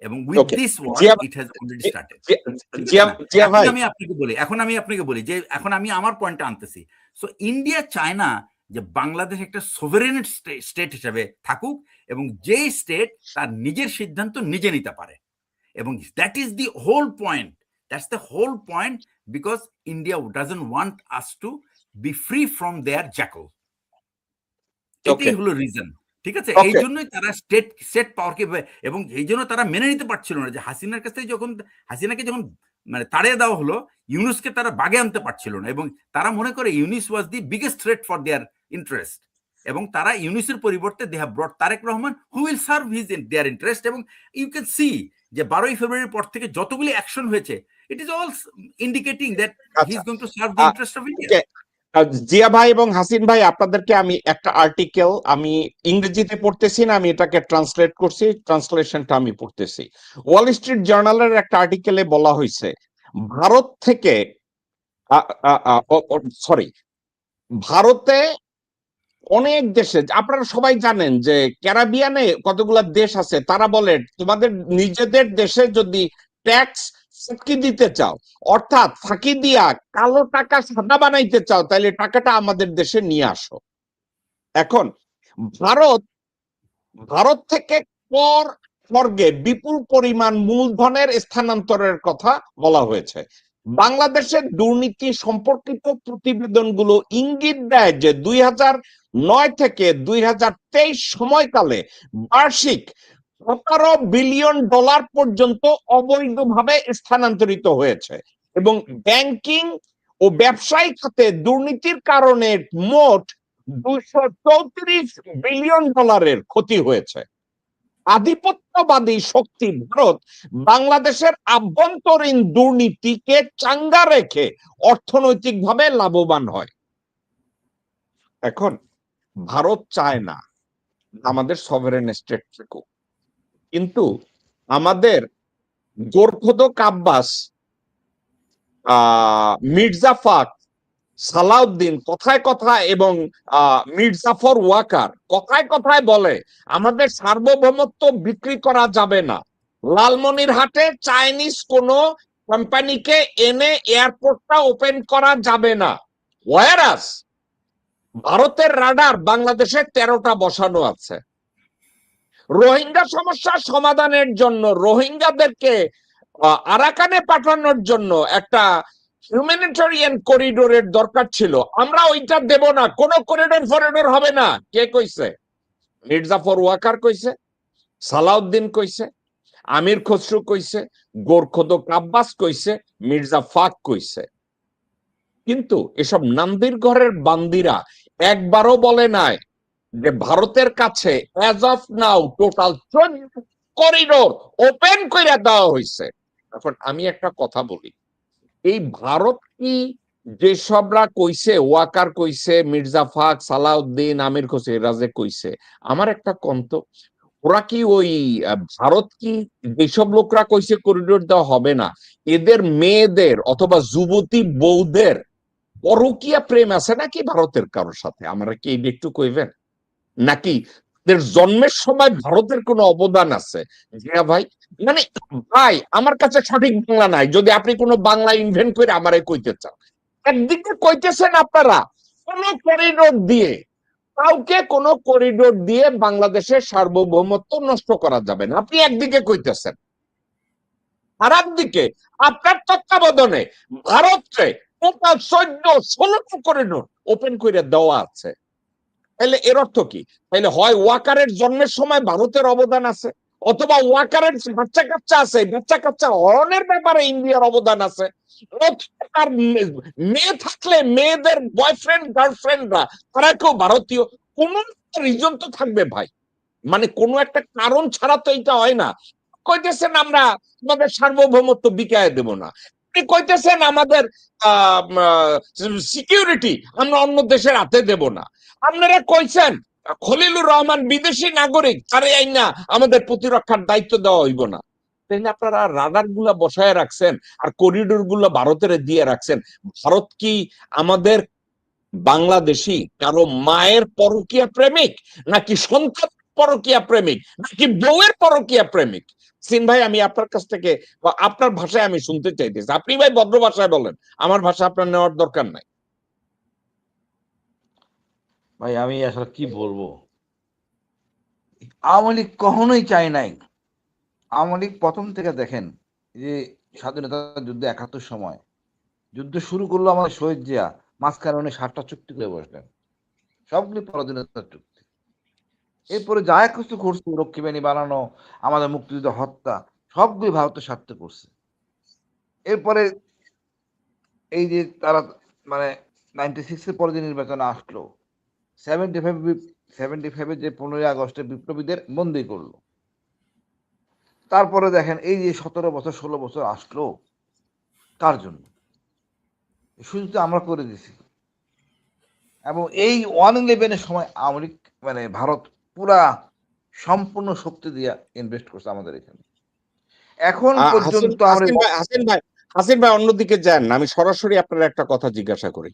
এবং with this war it has already started. এখন আমি আপনাকে বলি যে এখন আমি আমার পয়েন্টটা আনতেছি। সো ইন্ডিয়া চায় না যে বাংলাদেশ একটা সোভারেন স্টেট হিসেবে থাকুক, এবং যে স্টেট তার নিজের সিদ্ধান্ত নিজে নিতে পারে, এবং that is the whole point. That's the whole point, because India doesn't want us to be free from their jackal. এটাই হলো রিজন, ঠিক আছে? এই জন্যই তারা স্টেট পাওয়ারকে, এবং এই জন্য তারা মেনে নিতে পারছিল না যে হাসিনার কাছ থেকে হাসিনাকে যখন মানে তাড়িয়ে দেওয়া হলো, ইউনুসকে তারা বাগে আনতে পারছিল না, এবং তারা মনে করে Yunus was the biggest threat for their interest, এবং তারা ইউনুসের পরিবর্তে they have brought Tarique Rahman who will serve their interest. এবং ইউ ক্যান সি যে 12ই ফেব্রুয়ারির পর থেকে যতগুলি অ্যাকশন হয়েছে, it is all indicating that he is going to serve the interest of India. Zia ভাই এবং হাসিন ভাই, আপনাদেরকে আমি একটা আর্টিকেল, আমি ইংরেজিতে পড়তেছি না, আমি এটাকে ট্রান্সলেট করছি, ট্রান্সলেশনটা আমি পড়তেছি। ওয়াল স্ট্রিট জার্নালের একটা আর্টিকেলে বলা হয়েছে ভারত থেকে ভারতে অনেক দেশে, আপনারা সবাই জানেন যে ক্যারিবিয়ানে কতগুলা দেশ আছে, তারা বলে তোমাদের নিজেদের দেশে যদি ট্যাক্স ফাঁকি দিতে চাও, অর্থাৎ ফাঁকি দিয়া কালো টাকা সাদা বানাইতে চাও, তাহলে টাকাটা আমাদের দেশে নিয়ে আসো। এখন ভারত থেকে কর স্বর্গে বিপুল পরিমাণ মূলধনের স্থানান্তরের কথা বলা হয়েছে। বাংলাদেশের দুর্নীতি সম্পর্কিত প্রতিবেদনগুলো ইঙ্গিত দেয় যে 2009 থেকে 2023 সময়কালে বার্ষিক $17 বিলিয়ন পর্যন্ত অবৈধভাবে স্থানান্তরিত হয়েছে, এবং ব্যাংকিং ও ব্যবসায়ী খাতে দুর্নীতির কারণে মোট $234 বিলিয়ন ক্ষতি হয়েছে। আধিপত্যবাদী শক্তি ভারত বাংলাদেশের আভ্যন্তরীণ দুর্নীতিকে চাঙ্গা রেখে অর্থনৈতিকভাবে লাভবান হয়। এখন ভারত চায় না আমাদের সভারেন স্টেট থাকুক, কিন্তু আমাদের গোরখোদক আব্বাস, মির্জা ফাক, সালাউদ্দিন কথায় কথায় এবং মির্জাফর ওয়াকার কথায় কথায় বলে আমাদের সার্বভৌমত্ব বিক্রি করা যাবে না। লালমনিরহাটে চাইনিজ কোন কোম্পানিকে এনে এয়ারপোর্টটা ওপেন করা যাবে না। ওয়ারাস ভারতের রাডার বাংলাদেশে 13টা বসানো আছে। রোহিঙ্গা সমস্যা সমাধানের জন্য রোহিঙ্গাদেরকে আরাকানে পাঠানোর জন্য একটা হিউম্যানিটেরিয়ান করিডোরের দরকার ছিল, আমরা ওইটা দেব না, কোন করিডোর হবে না। কে কইছে? মির্জাফর ওয়াকার কইছে, সালাউদ্দিন কইছে, আমির খসরু কইছে, গোরখোদক আব্বাস কইছে, মির্জা ফাক কইছে। কিন্তু এসব নান্দির ঘরের বান্দিরা একবারও বলে নাই যে ভারতের কাছে as of now total corridor open করে দেওয়া হয়েছে। এখন আমি একটা কথা বলি, এই ভারত কি যেসবরা কইছে, ওয়াকার কইছে, মির্জা ফাক, সালাউদ্দিন, আমির খসরু, রাজে কইছে, আমার একটা কন্ত, ওরা কি ওই ভারত কি যেসব লোকরা কইছে করিডোর দেওয়া হবে না, এদের মেয়েদের অথবা যুবতী বউদের পরকীয়া প্রেম আছে নাকি ভারতের কারোর সাথে? আমরা কি এটা একটু কইবেন? নাকি এদের জন্মের সময় ভারতের কোনো অবদান আছে? হ্যাঁ ভাই, মানে ভাই আমার কাছে সঠিক বাংলা নাই, যদি আপনি কোনো বাংলা ইনভেন্ট করে আমারে কইতে চান। একদিকে কইতেছেন আপনারা কোন করিডোর দিয়ে, কাউকে কোন করিডোর দিয়ে বাংলাদেশের সার্বভৌমত্ব নষ্ট করা যাবে না, আপনি একদিকে কইতেছেন। আর একদিকে আপনার তত্ত্বাবধানে ভারতকে টোটাল 14-16টা করিডোর ওপেন করে দেওয়া আছে। তাহলে এর অর্থ কি? তাহলে হয় ওয়াকারের জন্মের সময় ভারতের অবদান আছে, অথবা ওয়াকারের বাচ্চা কাচ্চা আছে, বাচ্চা কাচ্চা হরণের ব্যাপারে ইন্ডিয়ার অবদান আছে, তার মেয়ে থাকলে মেয়েদের বয়ফ্রেন্ড গার্লফ্রেন্ডরা তারা কেউ ভারতীয়, কোন রিজন তো থাকবে ভাই। মানে কোনো একটা কারণ ছাড়া তো এটা হয় না। কইতেছেন আমরা আমাদের সার্বভৌমত্ব বিকায় দেব না, আপনি কইতেছেন আমাদের সিকিউরিটি আমরা অন্য দেশের হাতে দেব না, আপনারা কইছেন খলিলুর রহমান বিদেশি নাগরিক, তারে আইনা আমাদের প্রতিরক্ষার দায়িত্ব দেওয়া হইব না। তাইলে আপনারা রাডার গুলা বসায় রাখছেন আর করিডোর গুলো ভারতের দিয়ে রাখছেন। ভারত কি আমাদের বাংলাদেশি কারো মায়ের পরকীয়া প্রেমিক, নাকি সন্তান পরকীয়া প্রেমিক, নাকি বউয়ের পরকীয়া প্রেমিক? সিন ভাই, আমি আপনার কাছ থেকে আপনার ভাষায় আমি শুনতে চাইতেছি, আপনি ভাই ভদ্র ভাষায় বলেন, আমার ভাষা আপনার নেওয়ার দরকার নাই। ভাই আমি আসলে কি বলবো, আওয়ামী লীগ কখনোই চাই নাই। আওয়ামী লীগ প্রথম থেকে দেখেন যে স্বাধীনতা যুদ্ধ 71 সময় যুদ্ধ শুরু করলো আমাদের শহীদ জিয়া, মাঝখানে উনি 7টা চুক্তি করে বসলেন, সবগুলি পরাধীনতার চুক্তি। এরপরে যা কিছু করছে, রক্ষী বাহিনী বানানো, আমাদের মুক্তিযুদ্ধ হত্যা, সবগুলি ভারতের স্বার্থে করছে। এরপরে এই যে তারা মানে 96-এর পরে যে নির্বাচন আসলো, 75 যে 15ই আগস্টে বিপ্লবীদের বন্দী করলো। তারপরে দেখেন এই যে 17 বছর 16 বছর আসলো, কার জন্য? শুধু তো আমরা করে দিছি। এবং এই 1/11-এর সময় আওয়ামী লীগ মানে ভারত পুরা সম্পূর্ণ শক্তি দিয়ে ইনভেস্ট করছে আমাদের এখানে। এখন পর্যন্ত হাসিন ভাই অন্যদিকে যান, আমি সরাসরি আপনার একটা কথা জিজ্ঞাসা করি।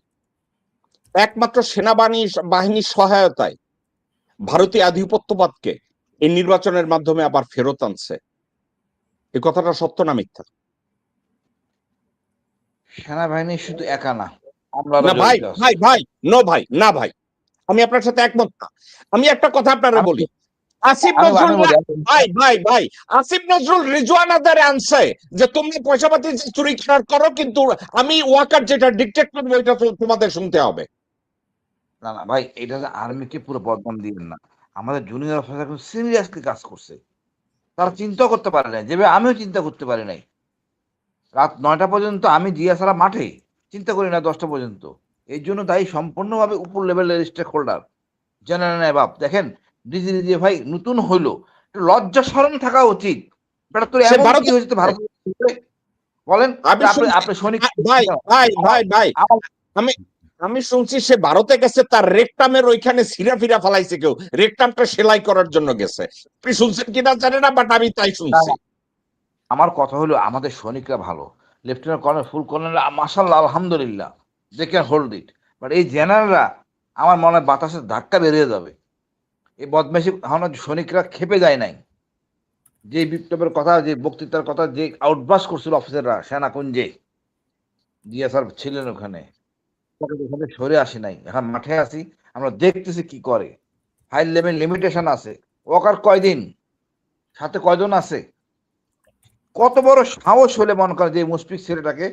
একমাত্র সেনাবাহিনীর সহায়তায় ভারতীয় আধিপত্যবাদকে এই নির্বাচনের মাধ্যমে আবার ফেরত আনছে, এই কথাটা সত্য না মিথ্যা? সেনাবাহিনী শুধু একা না, ভাই আমি আপনার সাথে একমত না। আমি একটা কথা আপনারা বলি, আসিফ নজরুল রিজওয়ানাদের আনছে যে তুমি পয়সা পাতি চুরি করো, কিন্তু আমি ওয়াকার যেটা ডিকটেট করবো এটা তোমাদের শুনতে হবে। না না ভাই, এটা আর্মিকে পুরো বদনাম দিবেন না। আমাদের জুনিয়র অফিসার সিরিয়াসলি কাজ করছে, তারা চিন্তা করতে পারে নাই, যেভাবে আমিও চিন্তা করতে পারি নাই। রাত 9টা পর্যন্ত আমি জিয়া সারা মাঠে চিন্তা করি না 10টা পর্যন্ত। এই জন্য দায়ী সম্পূর্ণভাবে উপর লেভেলের স্টেক হোল্ডার, জেনারেল নায়ব। দেখেন ডিজি ভাই নতুন হইলো, লজ্জা শরম থাকা উচিত। তোর এমন কি হয়েছে ভারত বলেন? আপনি সৈনিক ভাই আমি আমি শুনছি সে ভারতে গেছে, তার রেকটামের ওইখানে সিরা ফিরা ফেলাইছে কেউ, রেকটামটা সেলাই করার জন্য গেছে। আপনি শুনছেন কিনা জানি না, বাট আমি তাই শুনছি। আমার কথা হলো আমাদের সৈনিকরা ভালো, লেফটেন্যান্ট কর্নেল, ফুল কর্নেল, মাশাআল্লাহ আলহামদুলিল্লাহ, they can hold it. But এই জেনারেলরা আমার মনে হয় বাতাসের ধাক্কা বেরিয়ে যাবে। এই বদমাইশি এখন সৈনিকরা খেপে যায় নাই। যে বিপ্লবের কথা, যে বক্তৃতার কথা, যে আউটবাস করছিল অফিসাররা সেনাকুঞ্জে, জিয়া স্যার ছিলেন ওখানে, ওখানে সরে আসি নাই, এখন মাঠে আছি, আমরা দেখতেছি কি করে। হাই লেভেল লিমিটেশন আছে, ওকার কয়দিন, সাথে কয়জন আছে, কত বড় সাহস হলে মনে করে যে মুশফিক ছেলেটাকে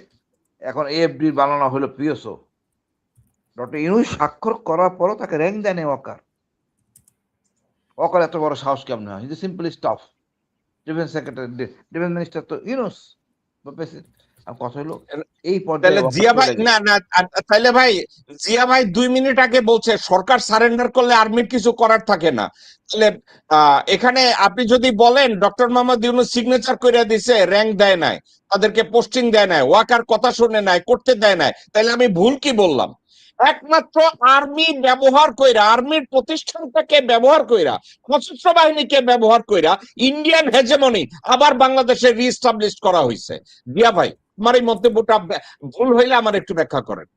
এখন এএফডি বানানো হলো পিএসও। ডক্টর ইউনূস স্বাক্ষর করার পরও তাকে র্যাঙ্ক দেয় নাই ওয়াকার। ওয়াকার এত বড় সাহস কেমন হয়? His simple staff, defence secretary, defence minister তো ইউনূস। আর কথা হলো এই তাহলে পর্যায়ে জিয়া ভাই, না না, তাহলে ভাই জিয়া ভাই 2 মিনিট আগে বলছে সরকার সারেন্ডার করলে আর্মির কিছু করার থাকে না। তাহলে এখানে আপনি যদি বলেন ডক্টর মোহাম্মদ ইউনূস সিগনেচার করে দিছে, র্যাঙ্ক দেয় নাই, তাদেরকে পোস্টিং দেয় নাই, ওয়াকার কথা শুনে নাই, করতে দেয় নাই, তাহলে আমি ভুল কি বললাম? একমাত্র আর্মি ব্যবহার কইরা, আর্মির প্রতিষ্ঠানটাকে ব্যবহার কইরা, সশস্ত্র বাহিনীকে ব্যবহার কইরা ইন্ডিয়ান হেজেমনি আবার বাংলাদেশে রিস্টাবলিশ করা হয়েছে। জিয়া ভাই, আমার এই মন্তব্যটা ভুল হইলে আমার একটু ব্যাখ্যা করেন।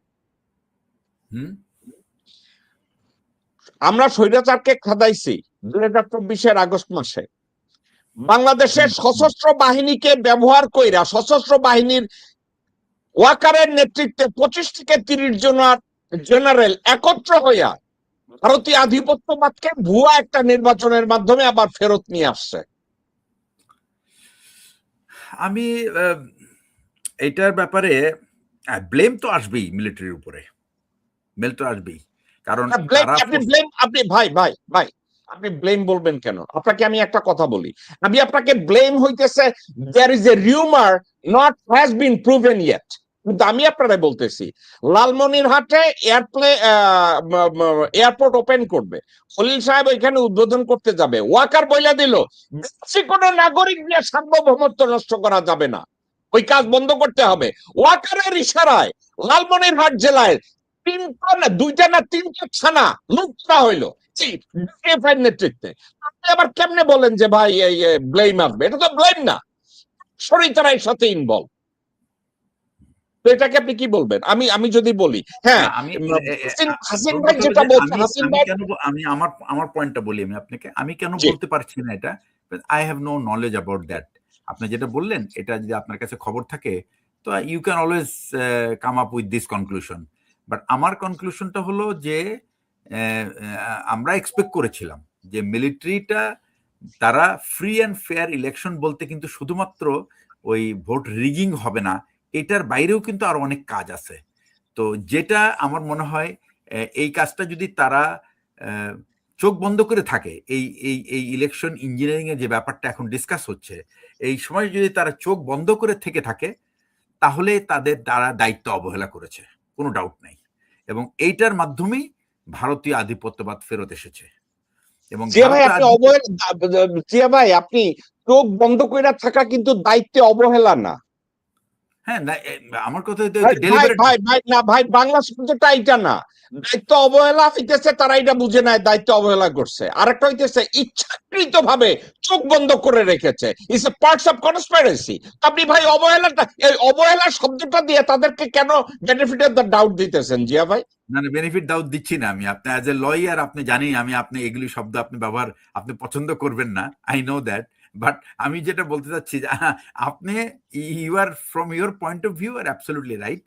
আমরা স্বৈরাচারকে খাদাইছি 2024 আগস্ট মাসে। বাংলাদেশের সশস্ত্র বাহিনীকে ব্যবহার কইরা, সশস্ত্র বাহিনীর ওয়াকারের নেতৃত্বে 25 থেকে 30 জন জেনারেল একত্র হইয়া ভারতীয় আধিপত্যবাদকে ভুয়া একটা নির্বাচনের মাধ্যমে আবার ফেরত নিয়ে আসছে। আমি এইটার ব্যাপারে ব্লেম তো আসবেই মিলিটারির উপরে, ব্লেম তো আসবেই, কারণ আপনি ভাই ভাই ভাই আপনি ব্লেম বলবেন কেন? আপনাকে আমি একটা কথা বলি, আমি আপনাকে ব্লেম হইতেছে there is a rumour not has been proven yet. কিন্তু আমি আপনারা বলতেছি লালমনিরহাটে এয়ারপোর্ট ওপেন করবে, খলিল সাহেব ওইখানে উদ্বোধন করতে যাবে, ওয়াকার বইলা দিল দেশি কোন নাগরিক নিয়ে সার্বভৌমত্ব নষ্ট করা যাবে না, ওই কাজ বন্ধ করতে হবে। ওয়াকারের ইশারায় লালমনিরহাট জেলায় 2টা না 3টা থানা লুট করা হইলো নেতৃত্বে। আপনি আবার কেমনে বলেন যে ভাই ব্লেম আসবে? এটা তো ব্লেম না, সরিতারাই সাথে ইনভলভ। তো এটাকে আপনি কি বলবেন? আমি যদি বলি, হ্যাঁ, হাসিন ভাই যেটা বলছে, হাসিন ভাই, আমি আমার পয়েন্টটা বলি আমি আপনাকে, আমি কেন বলতে পারছি না এটা, I have no knowledge about that. আপনি যেটা বললেন এটা যদি আপনার কাছে খবর থাকে তো you can always come up with this conclusion. But আমার কনক্লুশনটা হলো যে আমরা এক্সপেক্ট করেছিলাম যে মিলিটারিটা তারা ফ্রি অ্যান্ড ফেয়ার ইলেকশন বলতে কিন্তু শুধুমাত্র ওই ভোট রিগিং হবে না, এটার বাইরেও কিন্তু আরো অনেক কাজ আছে। তো যেটা আমার মনে হয় এই কাজটা যদি তারা চোখ বন্ধ করে থাকে, এই এই এই ইলেকশন ইঞ্জিনিয়ারিং এর যে ব্যাপারটা এখন ডিসকাস হচ্ছে, এই সময় যদি তারা চোখ বন্ধ করে থেকে থাকে তাহলে তারা দায়িত্ব অবহেলা করেছে, কোনো ডাউট নাই। এবং এইটার মাধ্যমেই ভারতীয় আধিপত্যবাদ ফেরত এসেছে। এবং জিয়া ভাই আপনি চোখ বন্ধ করে থাকা কিন্তু দায়িত্বে অবহেলা না। হ্যাঁ, আমার কথা ভাই বাংলা শব্দটা এটা না, দায়িত্ব অবহেলা হইতেছে তারা এটা বুঝে নাই দায়িত্ব অবহেলা করছে, আরেকটা হইতেছে ইচ্ছাকৃত ভাবে চোখ বন্ধ করে রেখেছে, it's a parts of conspiracy. আপনি ভাই অবহেলাটা, এই অবহেলা শব্দটা দিয়ে তাদেরকে কেন বেনিফিট অফ দ্য ডাউট দিতেছেন জিয়া ভাই? না না, বেনিফিট ডাউট দিচ্ছি না আমি। আপনি অ্যাজ এ লয়ার আপনি জানি আপনি এগুলি শব্দ ব্যবহার আপনি পছন্দ করবেন না, আই নো দ্যাট। বাট আমি যেটা বলতে চাচ্ছি যে আপনি you are from your point of view are absolutely right.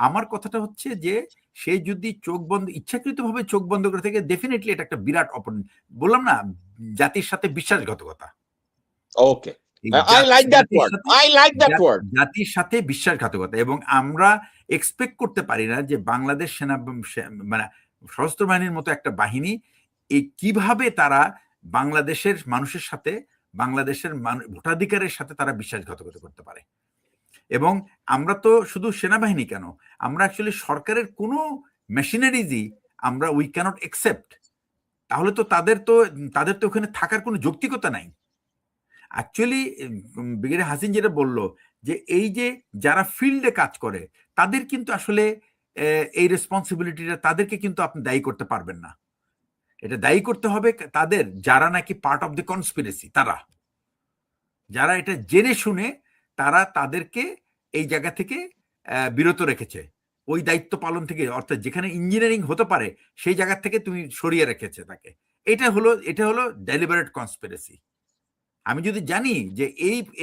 আমার কথাটা হচ্ছে যে সে যদি চোখ বন্ধ, ইচ্ছাকৃতভাবে চোখ বন্ধ করে থাকে, ডেফিনেটলি এটা একটা বিরাট অপরাধ। বললাম না, জাতির সাথে বিশ্বাসঘাতকতা। ওকে, I like that word. I like that word. জাতির সাথে বিশ্বাসঘাতকতা। এবং আমরা এক্সপেক্ট করতে পারি না যে বাংলাদেশ মানে সশস্ত্র বাহিনীর মতো একটা বাহিনী কিভাবে তারা বাংলাদেশের মানুষের সাথে, বাংলাদেশের ভোটাধিকারের সাথে তারা বিশ্বাসঘাতকতা করতে পারে। এবং আমরা তো শুধু সেনাবাহিনী কেন, আমরা অ্যাকচুয়ালি সরকারের কোনো মেশিনারিজই আমরা উই ক্যানট একসেপ্ট। তাহলে তো তাদের তো ওখানে থাকার কোনো যৌক্তিকতা নাই। অ্যাকচুয়ালি ব্রিগেডিয়ার হাসিন যেটা বললো যে এই যে যারা ফিল্ডে কাজ করে তাদের কিন্তু আসলে এই রেসপন্সিবিলিটিটা তাদেরকে কিন্তু আপনি দায়ী করতে পারবেন না। এটা দায়ী করতে হবে তাদের যারা নাকি পার্ট অফ দ্য কনস্পিরেসি, তারা যারা এটা জেনে শুনে তারা তাদেরকে এই জায়গা থেকে বিরত রেখেছে, ওই দায়িত্ব পালন থেকে, অর্থাৎ যেখানে ইঞ্জিনিয়ারিং হতে পারে সেই জায়গা থেকে তুমি সরিয়ে রেখেছে তাকে। এটা হলো ডেলিবারেট কনস্পিরেসি। আমি যদি জানি যে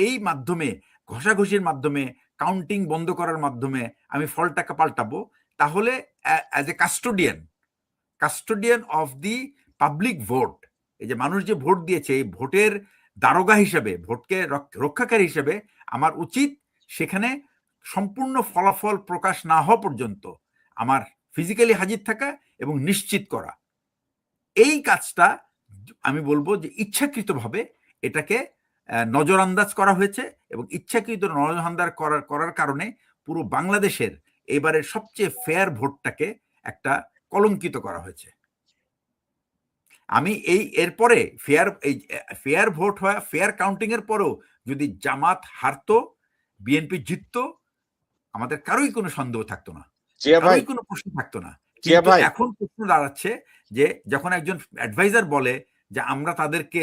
এই মাধ্যমে, ঘষাঘষির মাধ্যমে, কাউন্টিং বন্ধ করার মাধ্যমে আমি ফলটাকে পাল্টাবো, তাহলে as a custodian of the public vote, এই যে মানুষ যে ভোট দিয়েছে এই ভোটের দারোগা হিসেবে, ভোটকে রক্ষাকারী হিসেবে আমার উচিত সেখানে সম্পূর্ণ ফলাফল প্রকাশ না হওয়া পর্যন্ত আমার ফিজিক্যালি হাজির থাকা এবং নিশ্চিত করা। এই কাজটা আমি বলবো যে ইচ্ছাকৃতভাবে এটাকে নজরআন্দাজ করা হয়েছে, এবং ইচ্ছাকৃত নজরআন্দাজ করার কারণে পুরো বাংলাদেশের এবারের সবচেয়ে ফেয়ার ভোটটাকে একটা কলঙ্কিত করা হয়েছে। আমি এরপরে ফেয়ার ভোট হয়, ফেয়ার কাউন্টিং এর পরেও যদি জামাত হারতো, বিএনপি জিততো, আমাদের কারোই কোনো সন্দেহ থাকতো না, কারোই কোনো প্রশ্ন থাকতো না। কিন্তু এখন প্রশ্ন দাঁড়াচ্ছে যে যখন একজন অ্যাডভাইজার বলে যে আমরা তাদেরকে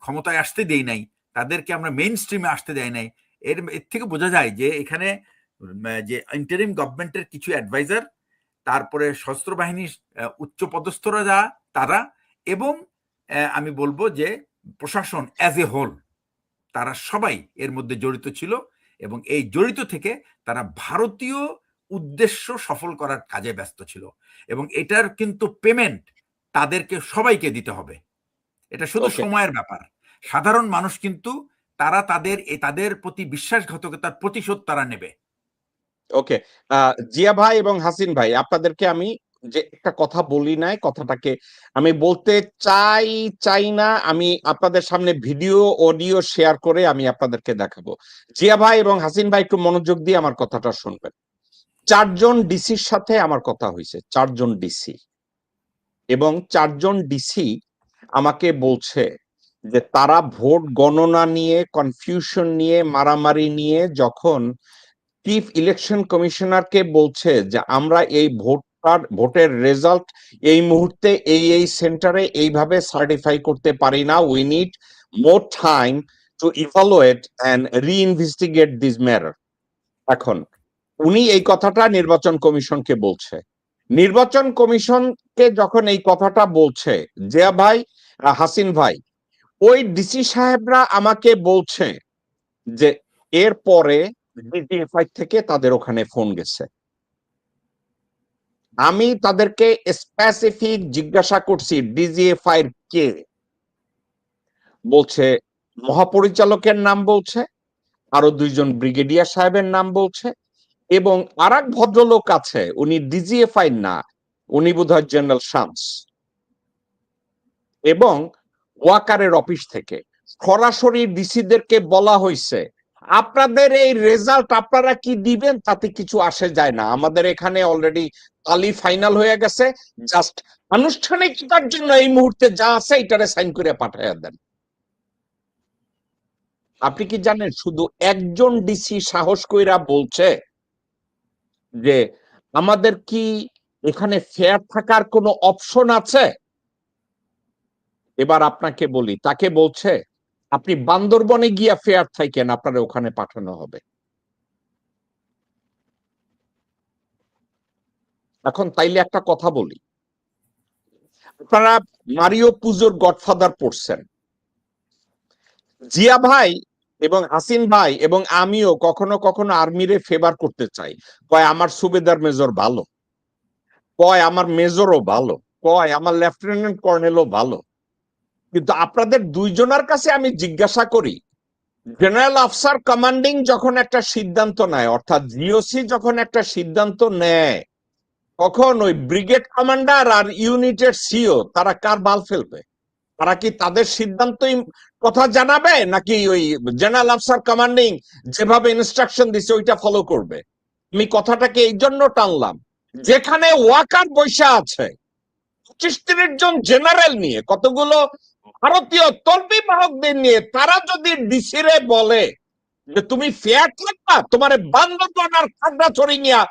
ক্ষমতায় আসতে দেই নাই, তাদেরকে আমরা মেইন স্ট্রিমে আসতে দেয় নাই, এর থেকে বোঝা যায় যে এখানে যে ইন্টারিম গভর্নমেন্টের কিছু অ্যাডভাইজার, তারপরে সশস্ত্র বাহিনীর উচ্চ পদস্থরা যা তারা, এবং আমি বলবো যে প্রশাসন অ্যাজ এ হোল, তারা সবাই এর মধ্যে জড়িত ছিল, এবং এই জড়িত থেকে তারা ভারতীয় উদ্দেশ্য সফল করার কাজে ব্যস্ত ছিল, এবং এটার কিন্তু পেমেন্ট তাদেরকে সবাইকে দিতে হবে। এটা শুধু সময়ের ব্যাপার। সাধারণ মানুষ কিন্তু তারা তাদের প্রতি বিশ্বাসঘাতকতার প্রতিশোধ তারা নেবে। ওকে, জিয়া ভাই এবং হাসিন ভাই, আপনাদেরকে আমি যে একটা কথা বলি নাই, কথাটাকে আমি বলতে চাই না, আমি আপনাদের সামনে ভিডিও অডিও শেয়ার করে আমি আপনাদেরকে দেখাবো। জিয়া ভাই এবং হাসিন ভাই একটু মনোযোগ দিয়ে আমার কথাটা শুনবেন। 4 জন ডিসির সাথে আমার কথা হয়েছে, 4 জন ডিসি, এবং 4 জন ডিসি আমাকে বলছে যে তারা ভোট গণনা নিয়ে, কনফিউশন নিয়ে, মারামারি নিয়ে যখন চিফ ইলেকশন কমিশনারকে বলছে যে আমরা এই ভোটের রেজাল্ট এই মুহূর্তে এই সেন্টারে এইভাবে সার্টিফাই করতে পারি না, we need more time to evaluate and reinvestigate this matter. এখন উনি এই কথাটা নির্বাচন কমিশনকে বলছে। নির্বাচন কমিশনকে যখন এই কথাটা বলছে জিয়া ভাই, হাসিন ভাই, ওই ডিসি সাহেবরা আমাকে বলছে যে এরপরে ডিজিএফআই থেকে তাদের ওখানে ফোন গেছে। আমি তাদেরকে স্পেসিফিক জিজ্ঞাসা করছি ডিজিএফআই কে, বলছে মহাপরিচালকের নাম বলছে, আরো 2 জন ব্রিগেডিয়ার সাহেবের নাম বলছে, এবং আর এক ভদ্রলোক আছে, উনি ডিজিএফআই না, উনি বোধহয় জেনারেল শামস, এবং ওয়াকারের অফিস থেকে সরাসরি ডিসিদেরকে বলা হয়েছে আপনাদের এই রেজাল্ট আপনারা কি দিবেন তাতে কিছু আসে যায় না, আমাদের এখানে অলরেডি তালি ফাইনাল হয়ে গেছে, জাস্ট আনুষ্ঠানিকতার জন্য এই মুহূর্তে যা আছে এটারে সাইন করে পাঠাইয়া দেন। আপনি কি জানেন শুধু একজন ডিসি সাহস কইরা বলছে যে আমাদের কি এখানে ফেয়ার থাকার কোনো অপশন আছে? এবার আপনাকে বলি, তাকে বলছে আপনি বান্দরবনে গিয়া ফেয়ার থাকেন, আপনারা ওখানে পাঠানো হবে। এখন তাইলে একটা কথা বলি, আপনারা মারিও পুজোর গডফাদার পড়ছেন। জিয়া ভাই এবং হাসিন ভাই এবং আমিও কখনো কখনো আর্মিরে ফেভার করতে চাই, কয় আমার সুবেদার মেজর ভালো, কয় আমার মেজরও ভালো, কয় আমার লেফটেন্যান্ট কর্নেলও ভালো, কিন্তু আপনাদের 2 জনের কাছে আমি জিজ্ঞাসা করি, জেনারেল অফিসার কমান্ডিং যখন একটা সিদ্ধান্ত নেয়, অর্থাৎ জিওসি যখন একটা সিদ্ধান্ত নেয়, তখন ওই ব্রিগেড কমান্ডার আর ইউনিটের সিও তারা কার বাল ফেলবে? তারা কি তাদের সিদ্ধান্তই কথা জানাবে, নাকি ওই জেনারেল অফিসার কমান্ডিং যেভাবে ইনস্ট্রাকশন দিছে ওইটা ফলো করবে? আমি কথাটাকে এই জন্য টানলাম, যেখানে ওয়াকার বৈশা আছে 25-30 জন জেনারেল নিয়ে, কতগুলো ভারতীয় তল্পি বাহকদের নিয়ে, তারা যদি ডিসিরে বলে যে তুমি ফেয়ার থাকবা, তোমার বান্দরবান আর খাগড়াছড়ি নিয়া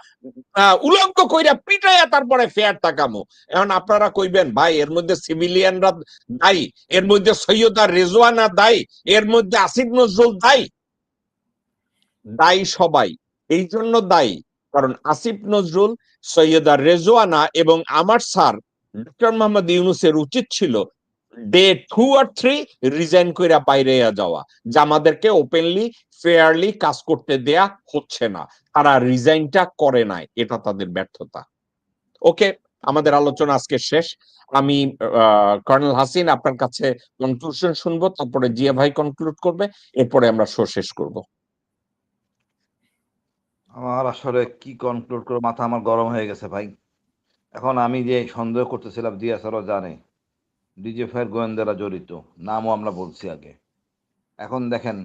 উলঙ্গ কইরা পিটাইয়া তারপরে ফেয়ার তাকামো। এখন আপনারা কইবেন ভাই এর মধ্যে সিভিলিয়ানরা দায়ী, এর মধ্যে সৈয়দা রেজওয়ানা দায়ী, এর মধ্যে আসিফ নজরুল দায়ী। দায়ী সবাই। এই জন্য দায়ী কারণ আসিফ নজরুল, সৈয়দা রেজওয়ানা এবং আমার স্যার ডক্টর মোহাম্মদ ইউনূসের উচিত ছিল ডে 2 আর 3 রিজাইন কইরা বাইরে যাওয়া, যে আমাদেরকে ওপেনলি ফেয়ারলি কাজ করতে দেয়া হচ্ছে না। তারা রিজাইনটা করে নাই, এটা তাদের ব্যর্থতা। ওকে, আমাদের আলোচনা আজকে শেষ। আমি কর্নেল হাসিন আপনার কাছে কনক্লুশন শুনবো, তারপরে জিয়া ভাই কনক্লুড করবে, এরপরে আমরা শো শেষ করব। আমার আসলে কি কনক্লুড করে মাথা আমার গরম হয়ে গেছে ভাই। এখন আমি যে সন্দেহ করতেছিলাম জিয়া স্যারও জানে ডিজিএফআইয়ের গোয়েন্দারা জড়িত, নামও আমরা বলছি আগে। এখন দেখেন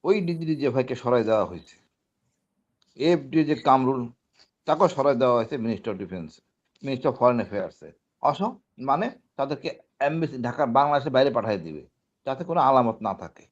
ওই ডিজিএফআইকে সরাই দেওয়া হয়েছে, এফডি যে কামরুল তাকেও সরাই দেওয়া হয়েছে minister of defence, minister of foreign অ্যাফেয়ার্সে। মানে তাদেরকে এমবেসি ঢাকার বাংলাদেশের বাইরে পাঠিয়ে দিবে যাতে কোনো আলামত না থাকে।